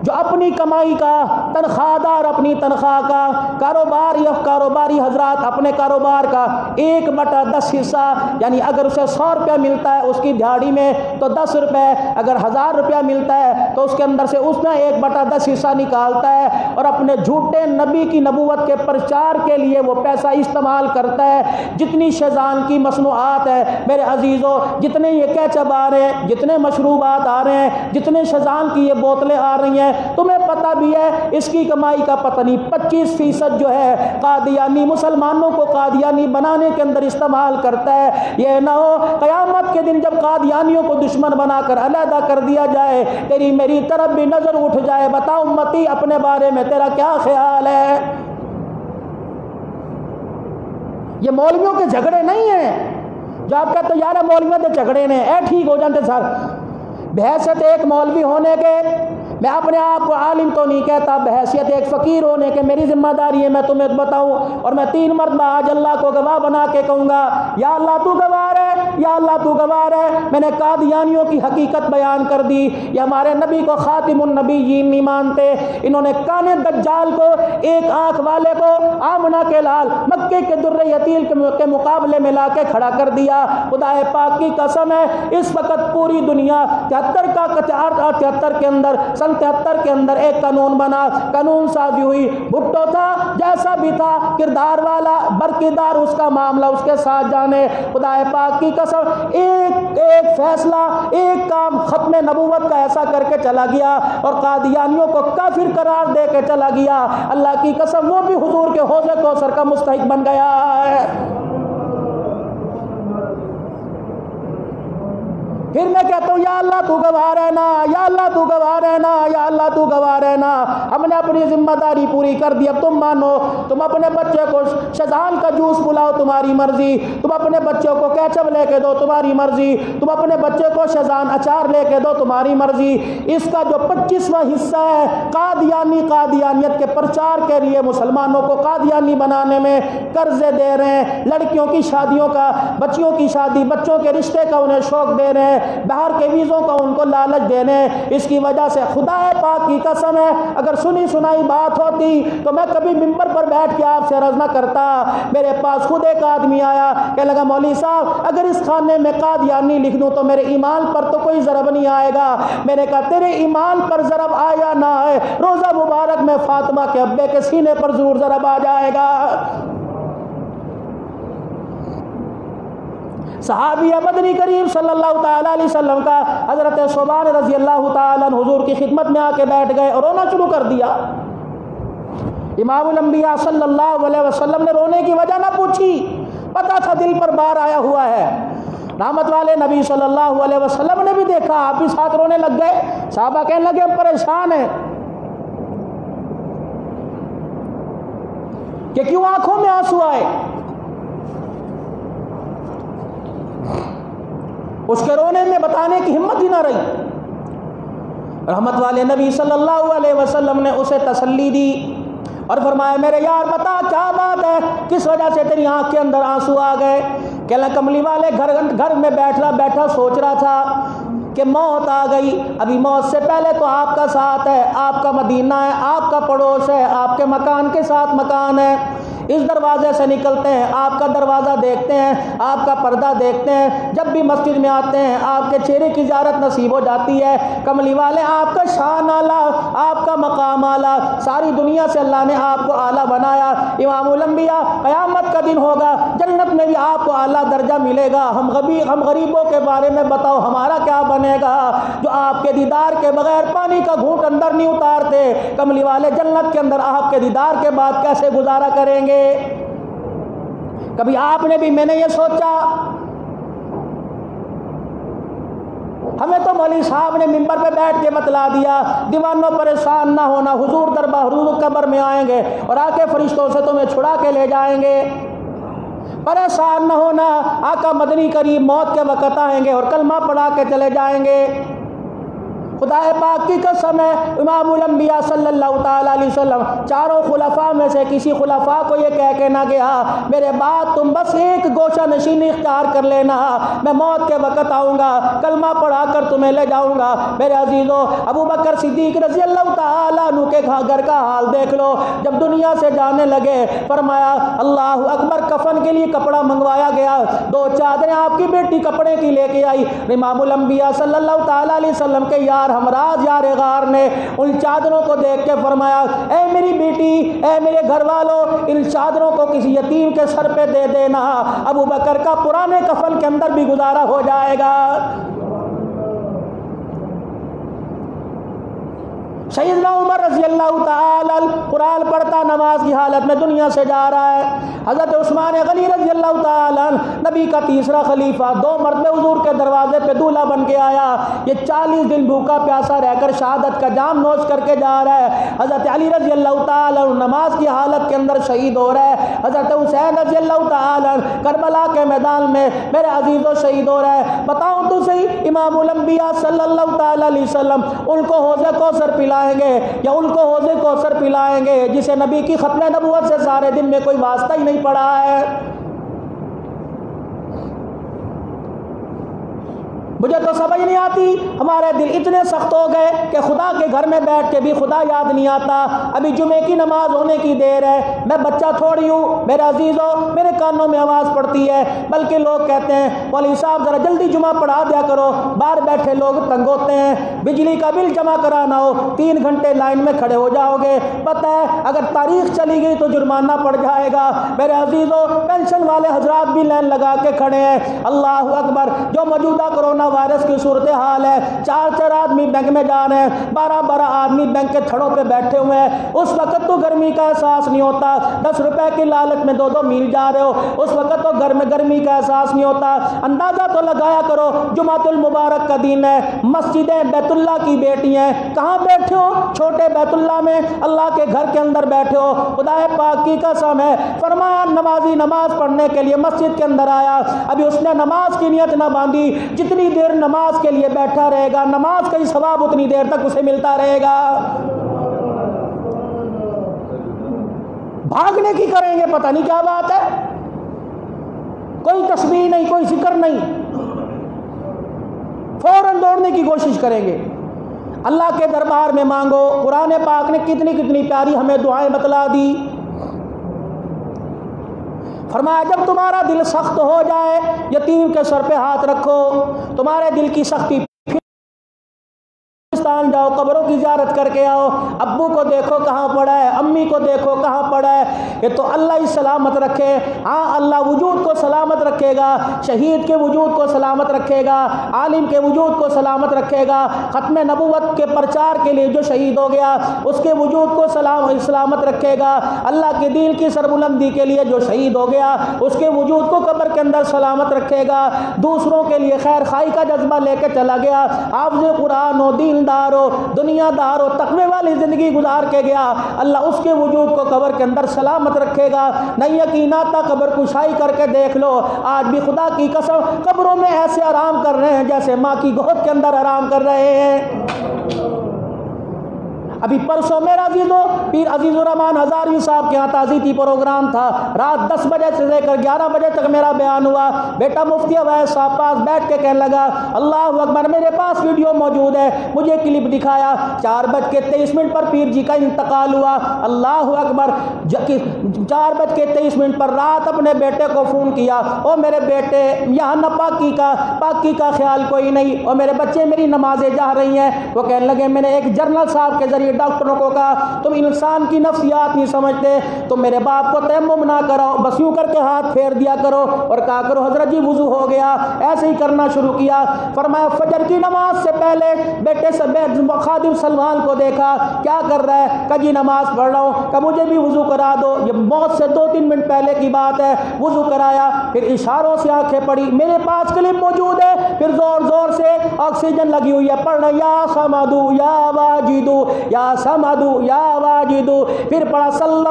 جو اپنی کمائی کا، تنخواہ دار اپنی تنخواہ کا، کاروباری حضرات اپنے کاروبار کا 1/10 حصہ، یعنی اگر اسے 100 روپیہ ملتا ہے اس کی دہاڑی میں تو 10 روپے، اگر 1000 روپیہ ملتا ہے تو اس کے اندر سے اس نے 1/10 حصہ نکالتا ہے اور اپنے جھوٹے نبی کی نبوت کے پرچار کے لیے وہ پیسہ استعمال کرتا ہے۔ جتنی شیزان کی مصنوعات ہے میرے عزیزوں، جتنے یہ کیچپ آ رہے ہیں، جتنے مشروبات آ رہے ہیں، جتنے شیزان کی یہ بوتلیں آ رہی ہیں، تمہیں پتہ بھی ہے اس کی کمائی کا پتہ نہیں 25% جو ہے قادیانی مسلمانوں کو قادیانی بنانے کے اندر استعمال کرتا ہے۔ یہ نہ ہو قیامت کے دن جب قادیانیوں کو دشمن بنا کر علیحدہ کر دیا جائے، تیری میری طرف بھی نظر اٹھ جائے، بتا امتی اپنے بارے میں تیرا کیا خیال ہے؟ یہ مولویوں کے جھگڑے نہیں ہیں جو آپ کہتے ہیں یار مولویوں کے جھگڑے نے ٹھیک ہو جاتے سر۔ بحیثیت ایک مولوی ہونے کے، میں اپنے آپ کو عالم تو نہیں کہتا، بحیثیت ایک فقیر ہونے کے میری ذمہ داری ہے میں تمہیں بتاؤں، اور میں 3 مرتبہ آج اللہ کو گواہ بنا کے کہوں گا یا اللہ تو گواہ ہے، یا اللہ تو گواہ ہے، میں نے قادیانیوں کی حقیقت بیان کر دی۔ یہ ہمارے نبی کو خاتم النبیین نہیں مانتے، انہوں نے کانے دجال کو، ایک آنکھ والے کو آمنہ کے لال مکے کے در یتیل کے مقابلے میں لا کے کھڑا کر دیا۔ خدا پاک کی قسم ہے اس وقت پوری دنیا 73 کے اندر 73 کے اندر ایک قانون بنا، قانون سازی ہوئی، بھٹو تھا جیسا بھی تھا کردار والا برقیدار، اس کا معاملہ اس کے ساتھ جانے۔ خدا پاک کی قسم ایک فیصلہ، ایک کام ختم نبوت کا ایسا کر کے چلا گیا اور قادیانیوں کو کافر قرار دے کے چلا گیا۔ اللہ کی قسم وہ بھی حضور کے حوض کوثر کا مستحق بن گیا ہے۔ پھر میں کہتا ہوں یا اللہ تو گواہ رہنا، یا اللہ تو گواہ رہنا، یا اللہ تو گواہ رہنا، ہم نے اپنی ذمہ داری پوری کر دی، اب تم مانو، تم اپنے بچے کو شیزان کا جوس پلاؤ تمہاری مرضی، تم اپنے بچوں کو کیچپ لے کے دو تمہاری مرضی، تم اپنے بچے کو شیزان اچار لے کے دو تمہاری مرضی۔ اس کا جو 25واں حصہ ہے قادیانیت کے پرچار کے لیے مسلمانوں کو قادیانی بنانے میں قرضے دے رہے ہیں، لڑکیوں کی شادیوں کا، بچیوں کی شادی، بچوں کے رشتے کا انہیں شوق دے رہے ہیں، باہر کے ویزوں کا ان کو لالچ دینے۔ اس کی وجہ سے خدا پاک کی قسم ہے اگر سنی سنائی بات ہوتی تو میں کبھی ممبر پر بیٹھ کے آپ سے عرض نہ کرتا۔ میرے پاس خود ایک آدمی آیا کہ لگا مولوی صاحب اگر اس خانے میں قادیانی لکھ دوں تو میرے ایمان پر تو کوئی ضرب نہیں آئے گا۔ میں نے کہا تیرے ایمان پر ضرب آیا نہ آئے، روزہ مبارک میں فاطمہ کے ابے کے سینے پر ضرور ضرب آ جائے گا۔ صحابی مدنی کریم صلی اللہ تعالیٰ علیہ وسلم کا حضرت صوبان رضی اللہ تعالیٰ عنہ حضور کی خدمت میں آ کے بیٹھ گئے اور رونا شروع کر دیا۔ امام الانبیاء صلی اللہ علیہ وسلم نے رونے کی وجہ نہ پوچھی، پتہ تھا دل پر بار آیا ہوا ہے۔ رحمت والے نبی صلی اللہ علیہ وسلم نے بھی دیکھا، آپ بھی ساتھ رونے لگ گئے۔ صحابہ کہنے لگے ہم پریشان ہیں کہ کیوں آنکھوں میں آنسو آئے۔ اس کے رونے میں بتانے کی ہمت ہی نہ رہی۔ رحمت والے نبی صلی اللہ علیہ وسلم نے اسے تسلی دی اور فرمایا میرے یار بتا کیا بات ہے، کس وجہ سے تیری آنکھ کے اندر آنسو آ گئے؟ کہنے لگا کملی والے گھر میں بیٹھا سوچ رہا تھا کہ موت آ گئی، ابھی موت سے پہلے تو آپ کا ساتھ ہے، آپ کا مدینہ ہے، آپ کا پڑوس ہے، آپ کے مکان کے ساتھ مکان ہے، اس دروازے سے نکلتے ہیں، آپ کا دروازہ دیکھتے ہیں، آپ کا پردہ دیکھتے ہیں، جب بھی مسجد میں آتے ہیں آپ کے چہرے کی زیارت نصیب ہو جاتی ہے۔ کملی والے آپ کا شان اعلیٰ، آپ کا مقام اعلیٰ، ساری دنیا سے اللہ نے آپ کو اعلیٰ بنایا، امام الانبیاء، قیامت کا دن ہوگا جنت میں بھی آپ کو اعلیٰ درجہ ملے گا، ہم غریبوں کے بارے میں بتاؤ ہمارا کیا بنے گا جو آپ کے دیدار کے بغیر پانی کا گھونٹ اندر نہیں اتارتے؟ کملی والے جنت کے اندر آپ کے دیدار کے بعد کیسے گزارا کریں گے؟ کبھی آپ نے بھی، میں نے یہ سوچا، ہمیں تو مولوی صاحب نے منبر پہ بیٹھ کے بتلا دیا دیوانوں پریشان نہ ہونا، حضور دربار حضور قبر میں آئیں گے اور آ کے فرشتوں سے تمہیں چھڑا کے لے جائیں گے، پریشان نہ ہونا، آقا مدنی کریم موت کے وقت آئیں گے اور کلمہ پڑھا کے چلے جائیں گے۔ خدا پاک کی قسم ہے، امام الانبیاء صلی اللہ تعالیٰ علیہ وسلم چاروں خلفاء میں سے کسی خلفاء کو یہ کہہ کے نہ گیا میرے بعد تم بس ایک گوشہ نشینی اختیار کر لینا، میں موت کے وقت آؤں گا کلمہ پڑھا کر تمہیں لے جاؤں گا۔ میرے عزیزو، ابو بکر صدیق رضی اللہ تعالیٰ عنہ کے گھر کا حال دیکھ لو، جب دنیا سے جانے لگے فرمایا اللہ اکبر، کفن کے لیے کپڑا منگوایا گیا، 2 چادریں آپ کی بیٹی کپڑے کی لے کے آئی، امام الانبیاء صلی اللہ تعالیٰ علیہ وسلم کے یار ہمراز یار غار نے ان چادروں کو دیکھ کے فرمایا اے میری بیٹی، اے میرے گھر والوں، ان چادروں کو کسی یتیم کے سر پہ دے دینا، ابو بکر کا پرانے کفن کے اندر بھی گزارا ہو جائے گا۔ سیدنا عمر رضی اللہ تعالی قرآن پڑھتا نماز کی حالت میں دنیا سے جا رہا ہے۔ حضرت عثمان غنی رضی اللہ تعالی نبی کا تیسرا خلیفہ 2 مرتبہ حضور کے دروازے پہ دولہا بن کے آیا، یہ 40 دن بھوکا پیاسا رہ کر شہادت کا جام نوش کر کے جا رہا ہے۔ حضرت علی رضی اللہ تعالی نماز کی حالت کے اندر شہید ہو رہا ہے، حضرت حسین رضی اللہ تعالی کربلا کے میدان میں میرے عزیزوں شہید ہو رہا ہے۔ بتاؤں تو صحیح، امام الانبیاء صلی اللہ تعالی علیہ وسلم ان کو حوض کوثر پلائیں گے یا ان کو حوض کوثر پلائیں گے جسے نبی کی ختم نبوت سے سارے دن میں کوئی واسطہ ہی نہیں پڑا ہے؟ مجھے تو سمجھ نہیں آتی، ہمارے دل اتنے سخت ہو گئے کہ خدا کے گھر میں بیٹھ کے بھی خدا یاد نہیں آتا۔ ابھی جمعے کی نماز ہونے کی دیر ہے، میں بچہ تھوڑی ہوں میرے عزیزوں، میرے کانوں میں آواز پڑتی ہے، بلکہ لوگ کہتے ہیں مولوی صاحب ذرا جلدی جمعہ پڑھا دیا کرو، باہر بیٹھے لوگ تنگ ہوتے ہیں، بجلی کا بل جمع کرانا ہو 3 گھنٹے لائن میں کھڑے ہو جاؤ گے، پتہ ہے اگر تاریخ چلی گئی تو جرمانہ پڑ جائے گا۔ میرے عزیزوں، پینشن والے حضرات بھی لائن لگا کے کھڑے ہیں۔ اللہ اکبر، جو موجودہ کرونا وائرس کی صورتحال ہے، 4 آدمی بینک میں جا رہے ہیں، 12 آدمی بینک کے تھڑوں پہ بیٹھے ہوئے ہیں، اس وقت تو گرمی کا احساس نہیں ہوتا، 10 روپے کی لالچ میں 2 میل جا رہے ہو، اس وقت تو گرمی کا احساس نہیں ہوتا۔ اندازہ تو لگایا کرو، جمعۃ المبارک کا دن ہے، مسجدیں بیت اللہ کی بیٹی ہیں، کہاں بیٹھے ہو؟ چھوٹے بیت اللہ میں، اللہ کے گھر کے اندر بیٹھے ہو۔ خدا پاک کی قسم ہے، فرمایا نمازی نماز پڑھنے کے لیے مسجد کے اندر آیا، ابھی اس نے نماز کی نیت نہ باندھی، جتنی دیر نماز کے لیے بیٹھا رہے گا نماز کا ہی ثواب اتنی دیر تک اسے ملتا رہے گا۔ بھاگنے کی کریں گے، پتہ نہیں کیا بات ہے، کوئی تسبیح نہیں، کوئی ذکر نہیں، فوراً دوڑنے کی کوشش کریں گے۔ اللہ کے دربار میں مانگو، قرآن پاک نے کتنی پیاری ہمیں دعائیں بتلا دی۔ فرمایا جب تمہارا دل سخت ہو جائے یتیم کے سر پہ ہاتھ رکھو، تمہارے دل کی سختی جاؤ، قبروں کی زیارت کر کے آؤ، ابو کو دیکھو کہاں پڑا ہے، امی کو دیکھو کہاں پڑا ہے، یہ تو اللہ ہی سلامت رکھے۔ ہاں اللہ وجود کو سلامت رکھے گا، شہید کے وجود کو سلامت رکھے گا، عالم کے وجود کو سلامت رکھے گا، ختم نبوت کے پرچار کے لیے جو شہید ہو گیا اس کے وجود کو سلامت رکھے گا، اللہ کے دین کی سربلندی کے لیے جو شہید ہو گیا اس کے وجود کو قبر کے اندر سلامت رکھے گا، دوسروں کے لیے خیر خائی کا جذبہ لے کے چلا گیا، حافظ قرآن ہو، دیندار ہو، دنیا دار ہو، تقوی والی زندگی گزار کے گیا، اللہ اس کے وجود کو قبر کے اندر سلامت رکھے گا۔ نہیں یقین آتا قبر کشائی کر کے دیکھ لو، آج بھی خدا کی قسم قبروں میں ایسے آرام کر رہے ہیں جیسے ماں کی گود کے اندر آرام کر رہے ہیں۔ ابھی پرسوں میرا عزیزو پیر عزیز الرحمان ہزاروی صاحب کے یہاں تعزیتی پروگرام تھا، رات 10 بجے سے لے کر 11 بجے تک میرا بیان ہوا۔ بیٹا مفتی اویس صاحب پاس بیٹھ کے کہنے لگا اللہ اکبر، میرے پاس ویڈیو موجود ہے، مجھے کلپ دکھایا، 4:23 پر پیر جی کا انتقال ہوا۔ اللہ اکبر، 4:23 پر رات اپنے بیٹے کو فون کیا، او میرے بیٹے یہاں نہ پاکی کا خیال کوئی نہیں، اور میرے بچے میری نمازیں جا رہی ہیں۔ وہ کہنے لگے میں نے ایک جنرل صاحب کے ذریعے ڈاکٹروں کو کہا تم انسان کی نفسیات نہیں سمجھتے، تم میرے باپ کو تیمم نہ کرو، بس یوں کر کے ہاتھ پھیر دیا کرو اور کہا کرو حضرت جی وضو ہو گیا، ایسے ہی کرنا شروع کیا۔ فرمایا فجر کی نماز سے پہلے بیٹے سے خادم سلمان کو دیکھا کیا کر رہا ہے، کہ جی نماز پڑھ رہا ہوں، کہ مجھے بھی وضو کرا دو، یہ موت سے 2-3 منٹ پہلے کی بات ہے، وضو کرایا، پھر اشاروں سے آنکھیں پڑی، میرے پاس کلپ موجود ہے، پھر زور زور سے آکسیجن لگی ہوئی ہے پڑھنا یا سمدو یا واجدو یا سمدو یا واجدو، پھر پڑھا صلی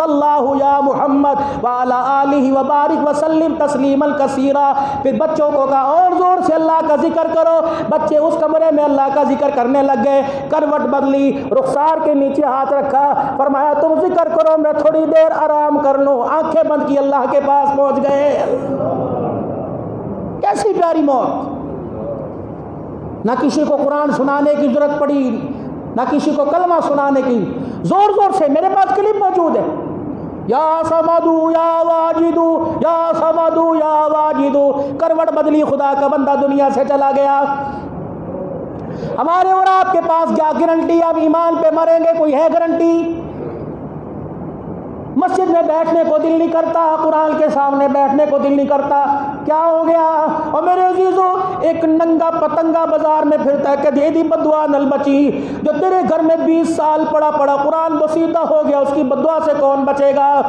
اللہ یا محمد وعلی آلہ وبارک وسلم تسلیما کثیرا، پھر بچوں کو کہا اور زور سے اللہ کا ذکر کرو، بچے اس کمرے میں اللہ کا ذکر کرنے لگ گئے، کروٹ بدلی، رخسار کے نیچے ہاتھ رکھا، فرمایا تم ذکر کرو میں تھوڑی دیر آرام کر لوں، آنکھیں بند کی اللہ کے پاس پہنچ گئے۔ کیسی پیاری موت، نہ کسی کو قرآن سنانے کی ضرورت پڑی، نہ کسی کو کلمہ سنانے کی، زور زور سے میرے پاس کلپ موجود ہے، یا سمدو یا واجدو یا سمدو یا واجدو، کروٹ بدلی، خدا کا بندہ دنیا سے چلا گیا۔ ہمارے اور آپ کے پاس کیا گارنٹی، اب ایمان پہ مریں گے، کوئی ہے گارنٹی؟ مسجد میں بیٹھنے کو دل نہیں کرتا، قرآن کے سامنے بیٹھنے کو دل نہیں کرتا، کیا ہو گیا؟ اور میرے عزیزو ایک ننگا پتنگا بازار میں پھرتا ہے کہ دے دی بدعا نل بچی، جو تیرے گھر میں 20 سال پڑا قرآن بسیطہ ہو گیا، اس کی بدعا سے کون بچے گا؟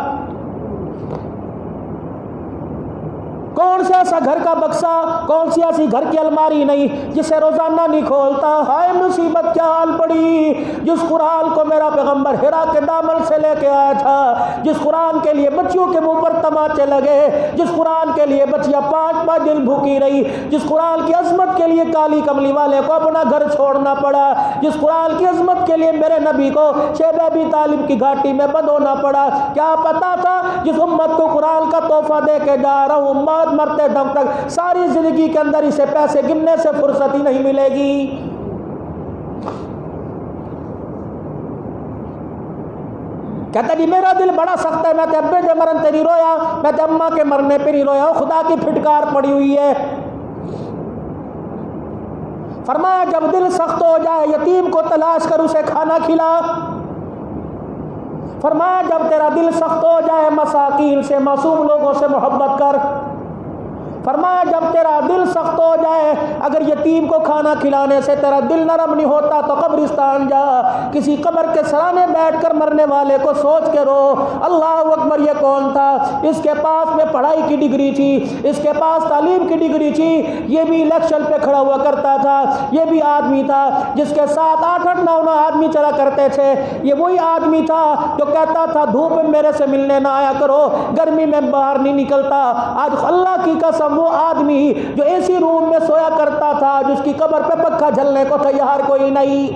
کون سے ایسا گھر کا بکسا، کون سی ایسی گھر کی الماری نہیں جسے روزانہ نہیں کھولتا؟ ہائے مصیبت کیا حال پڑی، جس قرآن کو میرا پیغمبر ہرا کے دامن سے لے کے آیا تھا، جس قرآن کے لیے بچیوں کے منہ پر تماچے لگے، جس قرآن کے لیے بچیاں 5 دن بھوکی رہی، جس قرآن کی عظمت کے لیے کالی کملی والے کو اپنا گھر چھوڑنا پڑا، جس قرآن کی عظمت کے لیے میرے نبی کو شیب ابی طالب کی گھاٹی میں بند ہونا پڑا۔ کیا پتا تھا جس امت کو قرآن کا تحفہ دے کے جا رہا ہوں، مرتے دم تک ساری زندگی کے اندر اسے پیسے گننے سے فرصت ہی نہیں ملے گی۔ کہتا جی میرا دل بڑا سخت ہے، میں تے ابے دے مرن تے نہیں رویا، میں تے اماں کے مرنے پہ نہیں رویا، خدا کی پھٹکار پڑی ہوئی ہے۔ فرمایا جب دل سخت ہو جائے یتیم کو تلاش کر اسے کھانا کھلا، فرمایا جب تیرا دل سخت ہو جائے مساکین سے معصوم لوگوں سے محبت کر، فرمایا جب تیرا دل سخت ہو جائے اگر یتیم کو کھانا کھلانے سے تیرا دل نرم نہیں ہوتا تو قبرستان جا، کسی قبر کے سرانے بیٹھ کر مرنے والے کو سوچ کے رو، اللہ اکبر یہ کون تھا، اس کے پاس میں پڑھائی کی ڈگری تھی، اس کے پاس تعلیم کی ڈگری تھی، یہ بھی الیکشن پہ کھڑا ہوا کرتا تھا، یہ بھی آدمی تھا جس کے ساتھ 8-9 آدمی چلا کرتے تھے، یہ وہی آدمی تھا جو کہتا تھا دھوپ میں میرے سے ملنے نہ آیا کرو، گرمی میں باہر نہیں نکلتا۔ آج اللہ کی قسم وہ آدمی جو ایسی روم میں سویا کرتا تھا جس کی قبر پہ پکا جلنے کو تیار کوئی نہیں،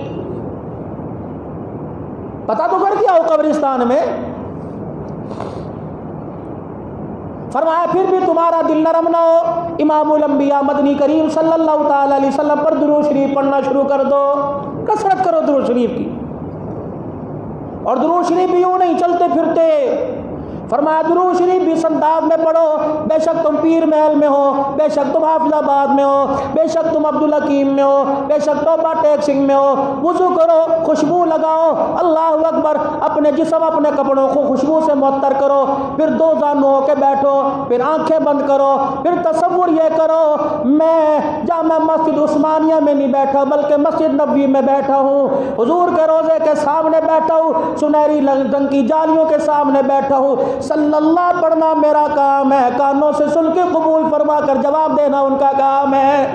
پتا تو کر کیا ہو قبرستان میں۔ فرمایا پھر بھی تمہارا دل نرم نہ ہو، امام الانبیاء مدنی کریم صلی اللہ تعالی علیہ وسلم پر درود شریف پڑھنا شروع کر دو، کثرت کرو درود شریف کی، اور درود شریف بھی یوں نہیں چلتے پھرتے، فرمایا درود شریف بھی انداز میں پڑھو، بے شک تم پیر محل میں ہو، بے شک تم حافظ آباد میں ہو، بے شک تم عبدالحکیم میں ہو، بے شک توبہ ٹیک سنگھ میں ہو، وضو کرو، خوشبو لگاؤ، اللہ اکبر، اپنے جسم اپنے کپڑوں کو خوشبو سے معطر کرو، پھر 2 زانو ہو کے بیٹھو، پھر آنکھیں بند کرو، پھر تصور یہ کرو میں جامع مسجد عثمانیہ میں نہیں بیٹھا بلکہ مسجد نبوی میں بیٹھا ہوں، حضور کے روضے کے سامنے بیٹھا ہوں، سنہری رنگ کی جالیوں کے سامنے بیٹھا ہوں، صلی اللہ پڑھنا میرا کام ہے، کانوں سے سن کے قبول فرما کر جواب دینا ان کا کام ہے۔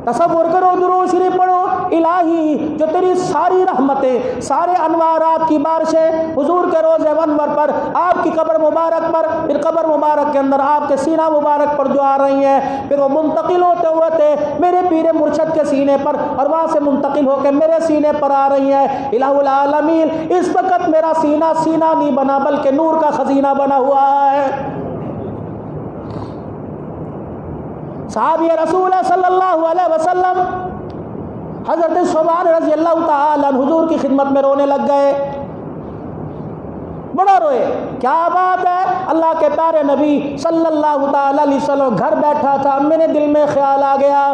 تصور کرو درود شریف پڑھو، الہی جو تیری ساری رحمتیں، سارے انوارات کی بارشیں حضور کے روضہ انور پر، آپ کی قبر مبارک پر، پھر قبر مبارک کے اندر آپ کے سینہ مبارک پر جو آ رہی ہیں، پھر وہ منتقل ہوتے ہوتے میرے پیر مرشد کے سینے پر، اور وہاں سے منتقل ہو کے میرے سینے پر آ رہی ہیں۔ الہ العالمین، اس وقت میرا سینہ سینہ نہیں بنا بلکہ نور کا خزینہ بنا ہوا ہے۔ صحابی رسول صلی اللہ علیہ وسلم حضرت ثوبان رضی اللہ تعالی عنہ حضور کی خدمت میں رونے لگ گئے، بڑا روئے۔ کیا بات ہے، اللہ کے پیارے نبی صلی اللہ تعالی علیہ وسلم گھر بیٹھا تھا، میرے دل میں خیال آ گیا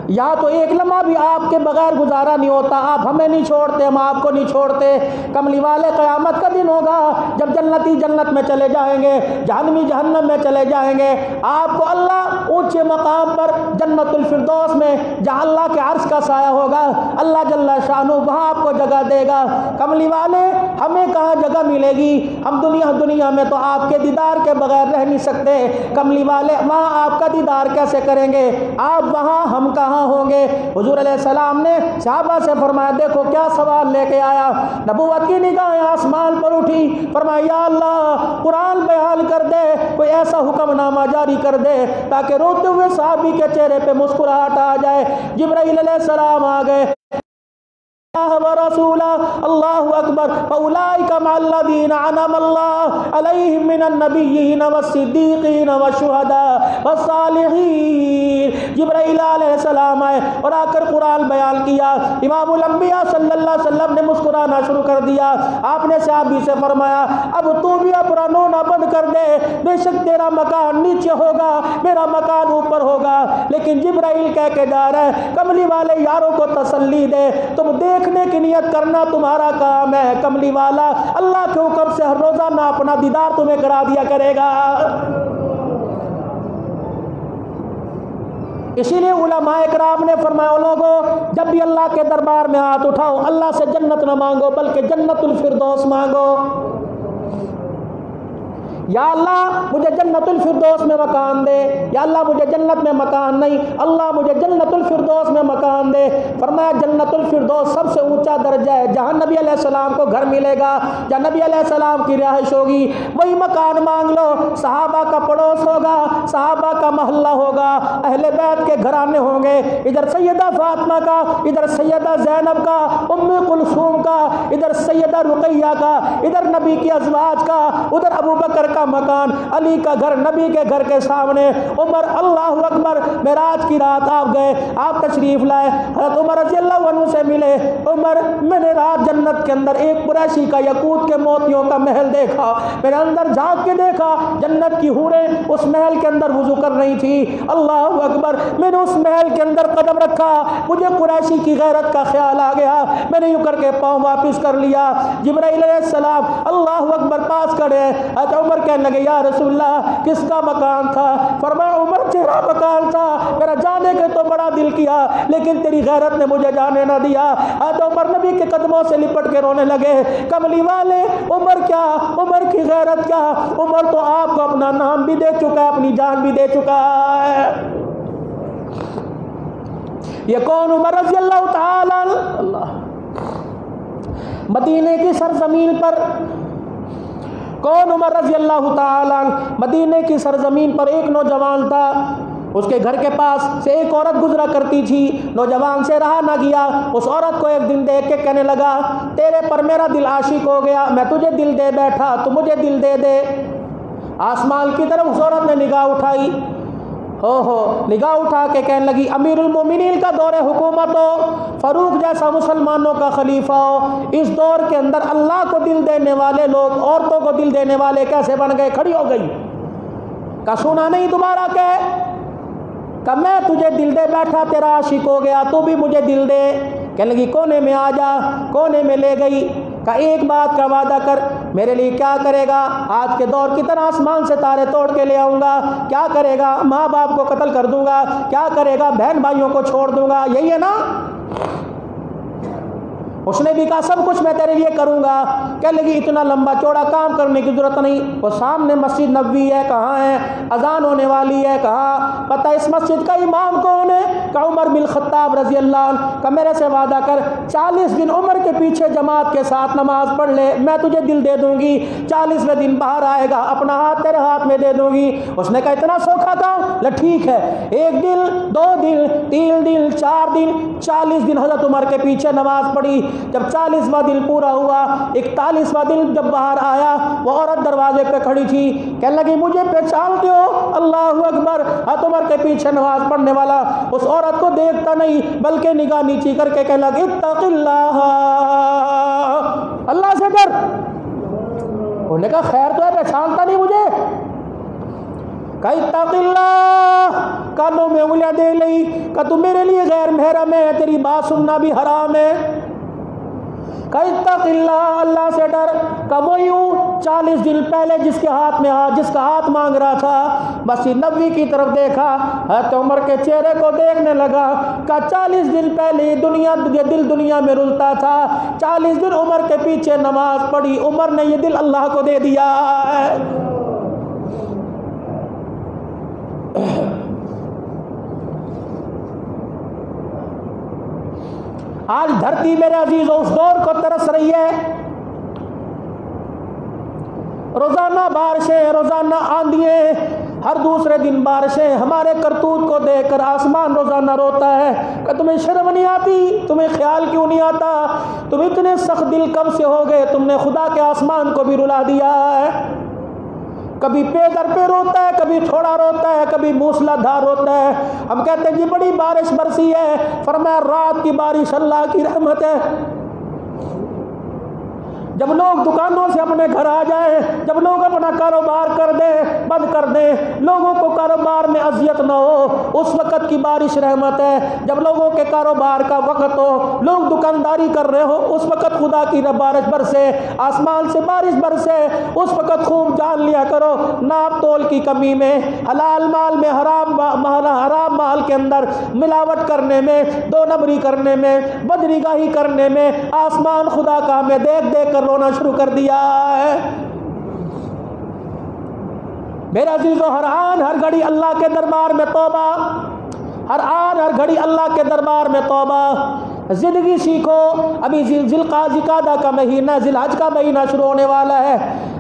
یہاں تو ایک لمحہ بھی آپ کے بغیر گزارا نہیں ہوتا، آپ ہمیں نہیں چھوڑتے، ہم آپ کو نہیں چھوڑتے۔ کملی والے قیامت کا دن ہوگا جب جنتی جنت میں چلے جائیں گے، جہنمی جہنم میں چلے جائیں گے، آپ کو اللہ اونچے مقام پر جنت الفردوس میں جہاں اللہ کے عرش کا سایہ ہوگا، اللہ جل شانہ وہاں آپ کو جگہ دے گا۔ کملی والے ہمیں کہاں جگہ ملے گی، ہم دنیا میں تو آپ کے دیدار کے بغیر رہ نہیں سکتے۔ کملی والے وہاں آپ کا دیدار کیسے کریں گے، آپ وہاں ہم کہاں ہوں گے؟ حضور علیہ السلام نے صحابہ سے فرمایا دیکھو کیا سوال لے کے آیا۔ نبوت کی نگاہیں آسمان پر اٹھی، فرمایا یا اللہ قرآن بیان کر دے، کوئی ایسا حکم نامہ جاری کر دے تاکہ روتے ہوئے صحابی کے چہرے پہ مسکراہٹ آ جائے۔ جبرائیل علیہ السلام آ گئے، ورسولہ اللہ اکبر فاولئک مع الذین انعم اللہ علیہم من النبیین والصدیقین والشہداء والصالحین۔ جبرائیل علیہ السلام آئے اور آ کر قرآن بیان کیا، امام الانبیاء صلی اللہ علیہ وسلم نے مسکرانا شروع کر دیا۔ آپ نے صحابی سے فرمایا اب تو بھی اپنا رونا بند کر دے، بے شک تیرا مکان نیچے ہوگا، میرا مکان اوپر ہوگا۔ لیکن جبرائیل کہہ کے جا رہا ہے کملی والے یاروں کو تسلی دے، تم دیکھنے کی نیت کرنا تمہارا کام ہے، کملی والا اللہ کے حکم سے ہر روزانہ اپنا دیدار تمہیں کرا دیا کرے گا۔ اسی لیے علماء اکرام نے فرمایا لوگوں جب بھی اللہ کے دربار میں ہاتھ اٹھاؤ، اللہ سے جنت نہ مانگو بلکہ جنت الفردوس مانگو۔ یا اللہ مجھے جنت الفردوس میں مکان دے، یا اللہ مجھے جنت میں مکان نہیں، اللہ مجھے جنت الفردوس میں مکان دے۔ فرمایا جنت الفردوس سب سے اونچا درجہ ہے، جہاں نبی علیہ السلام کو گھر ملے گا، جہاں نبی علیہ السلام کی رہائش ہوگی، وہی مکان مانگ لو۔ صحابہ کا پڑوس ہوگا، صحابہ کا محلہ ہوگا، اہل بیت کے گھرانے ہوں گے، ادھر سیدہ فاطمہ کا، ادھر سیدہ زینب کا، ام کلثوم کا، ادھر سیدہ رقیہ کا، ادھر نبی کی ازواج کا، ادھر ابو بکر کا مکان، علی کا گھر نبی کے گھر کے سامنے، عمر اللہ اکبر معراج کی رات آپ گئے، آپ تشریف لائے، حضرت عمر رضی اللہ عنہ سے ملے، عمر میں نے رات جنت کے اندر ایک قریشی کا یاقوت کے موتیوں کا محل دیکھا، میں نے اندر جھانک کے دیکھا جنت کی حوریں اس محل کے اندر وضو کر رہی تھی، اللہ اکبر، میں نے اس محل کے اندر قدم رکھا، مجھے قریشی کی غیرت کا خیال آ گیا، میں نے یوں کر کے پاؤں واپس کر لیا۔ جبرائیل علیہ السلام اللہ اکبر پاس کھڑے، حضرت عمر کہنے لگے یا رسول اللہ کس کا مکان تھا؟ فرمایا عمر تیرا مکان تھا، میرا جانے کے تو بڑا دل کیا لیکن تیری غیرت نے مجھے جانے نہ دیا۔ حضرت عمر نبی کے قدموں سے لپٹ کے رونے لگے، کملی والے عمر کیا، عمر کی غیرت کیا، عمر تو آپ کو اپنا نام بھی دے چکا ہے، اپنی جان بھی دے چکا ہے۔ یہ کون عمر رضی اللہ تعالی اللہ مدینے کی سرزمین پر، کون عمر رضی اللہ تعالیٰ مدینے کی سرزمین پر ایک نوجوان تھا، اس کے گھر کے پاس سے ایک عورت گزرا کرتی تھی، نوجوان سے رہا نہ گیا، اس عورت کو ایک دن دیکھ کے کہنے لگا تیرے پر میرا دل عاشق ہو گیا، میں تجھے دل دے بیٹھا، تو مجھے دل دے دے۔ آسمان کی طرف اس عورت نے نگاہ اٹھائی، نگاہ اٹھا کے کہنے لگی امیر المومنین کا دور حکومت ہو، فاروق جیسا مسلمانوں کا خلیفہ ہو، اس دور کے اندر اللہ کو دل دینے والے لوگ عورتوں کو دل دینے والے کیسے بن گئے؟ کھڑی ہو گئی، کہا سنا نہیں دوبارہ کہ میں تجھے دل دے بیٹھا، تیرا عاشق ہو گیا، تو بھی مجھے دل دے۔ کہنے لگی کونے میں آ جا، کونے میں لے گئی، کہا ایک بات کا وعدہ کر، میرے لیے کیا کرے گا؟ آج کے دور کی طرح آسمان سے تارے توڑ کے لے آؤں گا، کیا کرے گا؟ ماں باپ کو قتل کر دوں گا، کیا کرے گا؟ بہن بھائیوں کو چھوڑ دوں گا، یہی ہے نا؟ اس نے بھی کہا سب کچھ میں تیرے لیے کروں گا. کہنے لگی اتنا لمبا چوڑا کام کرنے کی ضرورت نہیں. وہ سامنے مسجد نبوی ہے, کہاں ہے؟ اذان ہونے والی ہے, کہاں؟ پتہ اس مسجد کا امام کون ہے؟ کہ عمر بن الخطاب رضی اللہ عنہ. کہ میرے سے وعدہ کر 40 دن عمر کے پیچھے جماعت کے ساتھ نماز پڑھ لے, میں تجھے دل دے دوں گی. 40ویں دن باہر آئے گا, اپنا ہاتھ تیرے ہاتھ میں دے دوں گی. اس نے کہا اتنا سوکھا کام؟ ٹھیک ہے, 1 دن 2 دن 3 دن 4 دن 40 دن حضرت عمر کے پیچھے نماز پڑھی. جب 40واں دن پورا ہوا, 41واں دن جب باہر آیا, وہ عورت دروازے پہ کھڑی تھی. کہنے لگی مجھے پہچانتے ہو؟ اللہ اکبر. حضرت عمر کے پیچھے نماز پڑھنے والا اس عورت کو دیکھتا نہیں بلکہ نگاہ نیچی کر کے کہنے لگی اتق اللہ, اللہ سے ڈر. انہوں نے کہا خیر تو ہے, پہچانتا نہیں مجھے؟ کہ اتق اللہ, کانوں میں انگلیاں دے لئی کہ تو میرے لیے غیر محرم ہے, تیری بات سننا بھی حرام ہے. کہ اتق اللہ, اللہ سے ڈر. کہ وہ یوں 40 دن پہلے جس کا ہاتھ مانگ رہا تھا مسجد نبوی کی طرف دیکھا, حضرت عمر کے چہرے کو دیکھنے لگا. کہ 40 دن پہلے یہ دل دنیا میں رلتا تھا, 40 دن عمر کے پیچھے نماز پڑھی, عمر نے یہ دل اللہ کو دے دیا ہے. آج دھرتی میرے عزیزوں اس دور کو ترس رہی ہے. روزانہ بارشیں, روزانہ آندھییں, ہر دوسرے دن بارشیں. ہمارے کرتوت کو دیکھ کر آسمان روزانہ روتا ہے کہ تمہیں شرم نہیں آتی, تمہیں خیال کیوں نہیں آتا, تم اتنے سخت دل کب سے ہو گئے, تم نے خدا کے آسمان کو بھی رلا دیا ہے. کبھی پے در پہ روتا ہے, کبھی تھوڑا روتا ہے, کبھی موسلا دھار روتا ہے. ہم کہتے ہیں جی بڑی بارش برسی ہے, فرمایا رات کی بارش اللہ کی رحمت ہے. جب لوگ دکانوں سے اپنے گھر آ جائیں, جب لوگ اپنا کاروبار کر دیں, بند کر دیں, لوگوں کو کاروبار میں اذیت نہ ہو, اس وقت کی بارش رحمت ہے. جب لوگوں کے کاروبار کا وقت ہو, لوگ دکانداری کر رہے ہو, اس وقت خدا کی بارش برسے, آسمان سے بارش برسے, اس وقت خوب جان لیا کرو ناپ تول کی کمی میں, حلال مال میں حرام مال کے اندر ملاوٹ کرنے میں, دو نمبری کرنے میں, بدنگاہی کرنے میں آسمان خدا کا ہمیں دیکھ دیکھ کر رونا شروع کر دیا ہے. میرے عزیزو, ہر آن ہر گھڑی اللہ کے دربار میں توبہ, ہر آن ہر گھڑی اللہ کے دربار میں توبہ. زندگی سیکھو. ابھی ذوالقعدہ کا مہینہ, ذی الحج کا مہینہ شروع ہونے والا ہے.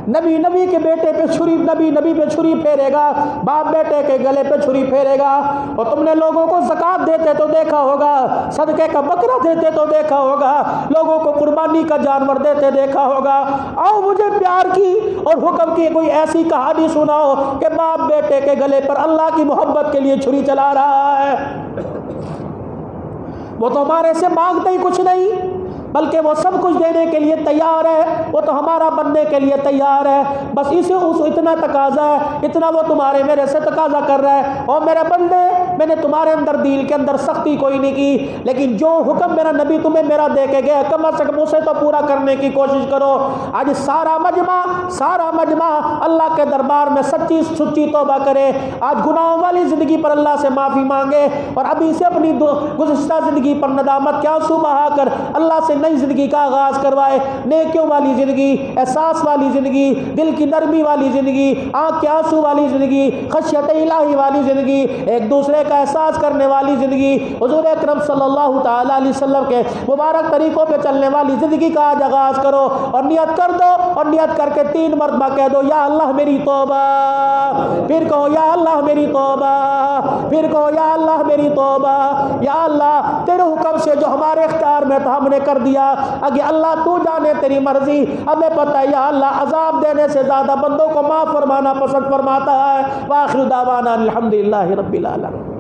نبی کے بیٹے پہ چھری, نبی پہ چھری پھیرے گا, باپ بیٹے کے گلے پہ چھری پھیرے گا. اور تم نے لوگوں کو زکوٰۃ دیتے تو دیکھا ہوگا, صدقے کا بکرا دیتے تو دیکھا ہوگا, لوگوں کو قربانی کا جانور دیتے دیکھا ہوگا. آؤ مجھے پیار کی اور حکم کی کوئی ایسی کہانی سناؤ کہ باپ بیٹے کے گلے پر اللہ کی محبت کے لیے چھری چلا رہا ہے. وہ تو ہمارے سے مانگتے ہی کچھ نہیں, بلکہ وہ سب کچھ دینے کے لیے تیار ہے. وہ تو ہمارا بننے کے لیے تیار ہے. بس اسے اتنا تقاضا ہے, اتنا وہ تمہارے میرے سے تقاضا کر رہا ہے. اور میرے بندے, میں نے تمہارے اندر دل کے اندر سختی کوئی نہیں کی, لیکن جو حکم میرا نبی تمہیں میرا دے کے گیا کم از کم اسے تو پورا کرنے کی کوشش کرو. آج سارا مجمع اللہ کے دربار میں سچی توبہ کرے. آج گناہوں والی زندگی پر اللہ سے معافی مانگے, اور ابھی سے اپنی گزشتہ زندگی پر ندامت کے آنسو بہا کر اللہ سے نئی زندگی کا آغاز کروائے. نیکیوں والی زندگی, احساس والی زندگی, دل کی نرمی والی زندگی, آنکھ کے آنسو والی زندگی, خشیت الہی والی زندگی, ایک دوسرے کا احساس کرنے والی زندگی, حضور اکرم صلی اللہ تعالی علیہ وسلم کے مبارک طریقوں پہ چلنے والی زندگی کا آج آغاز کرو. اور نیت کر دو, اور نیت کر کے 3 مرتبہ کہہ دو یا اللہ میری توبہ, پھر کہو یا اللہ میری توبہ, پھر کہو یا اللہ میری توبہ. یا اللہ تیرے حکم سے جو ہمارے اختیار میں تھا ہم نے کر دیا, اگے اللہ تو جانے تیری مرضی. ہمیں پتہ ہے یا اللہ عذاب دینے سے زیادہ بندوں کو معاف فرمانا پسند فرماتا ہے. وآخر دعوانا الحمدللہ رب العالمین.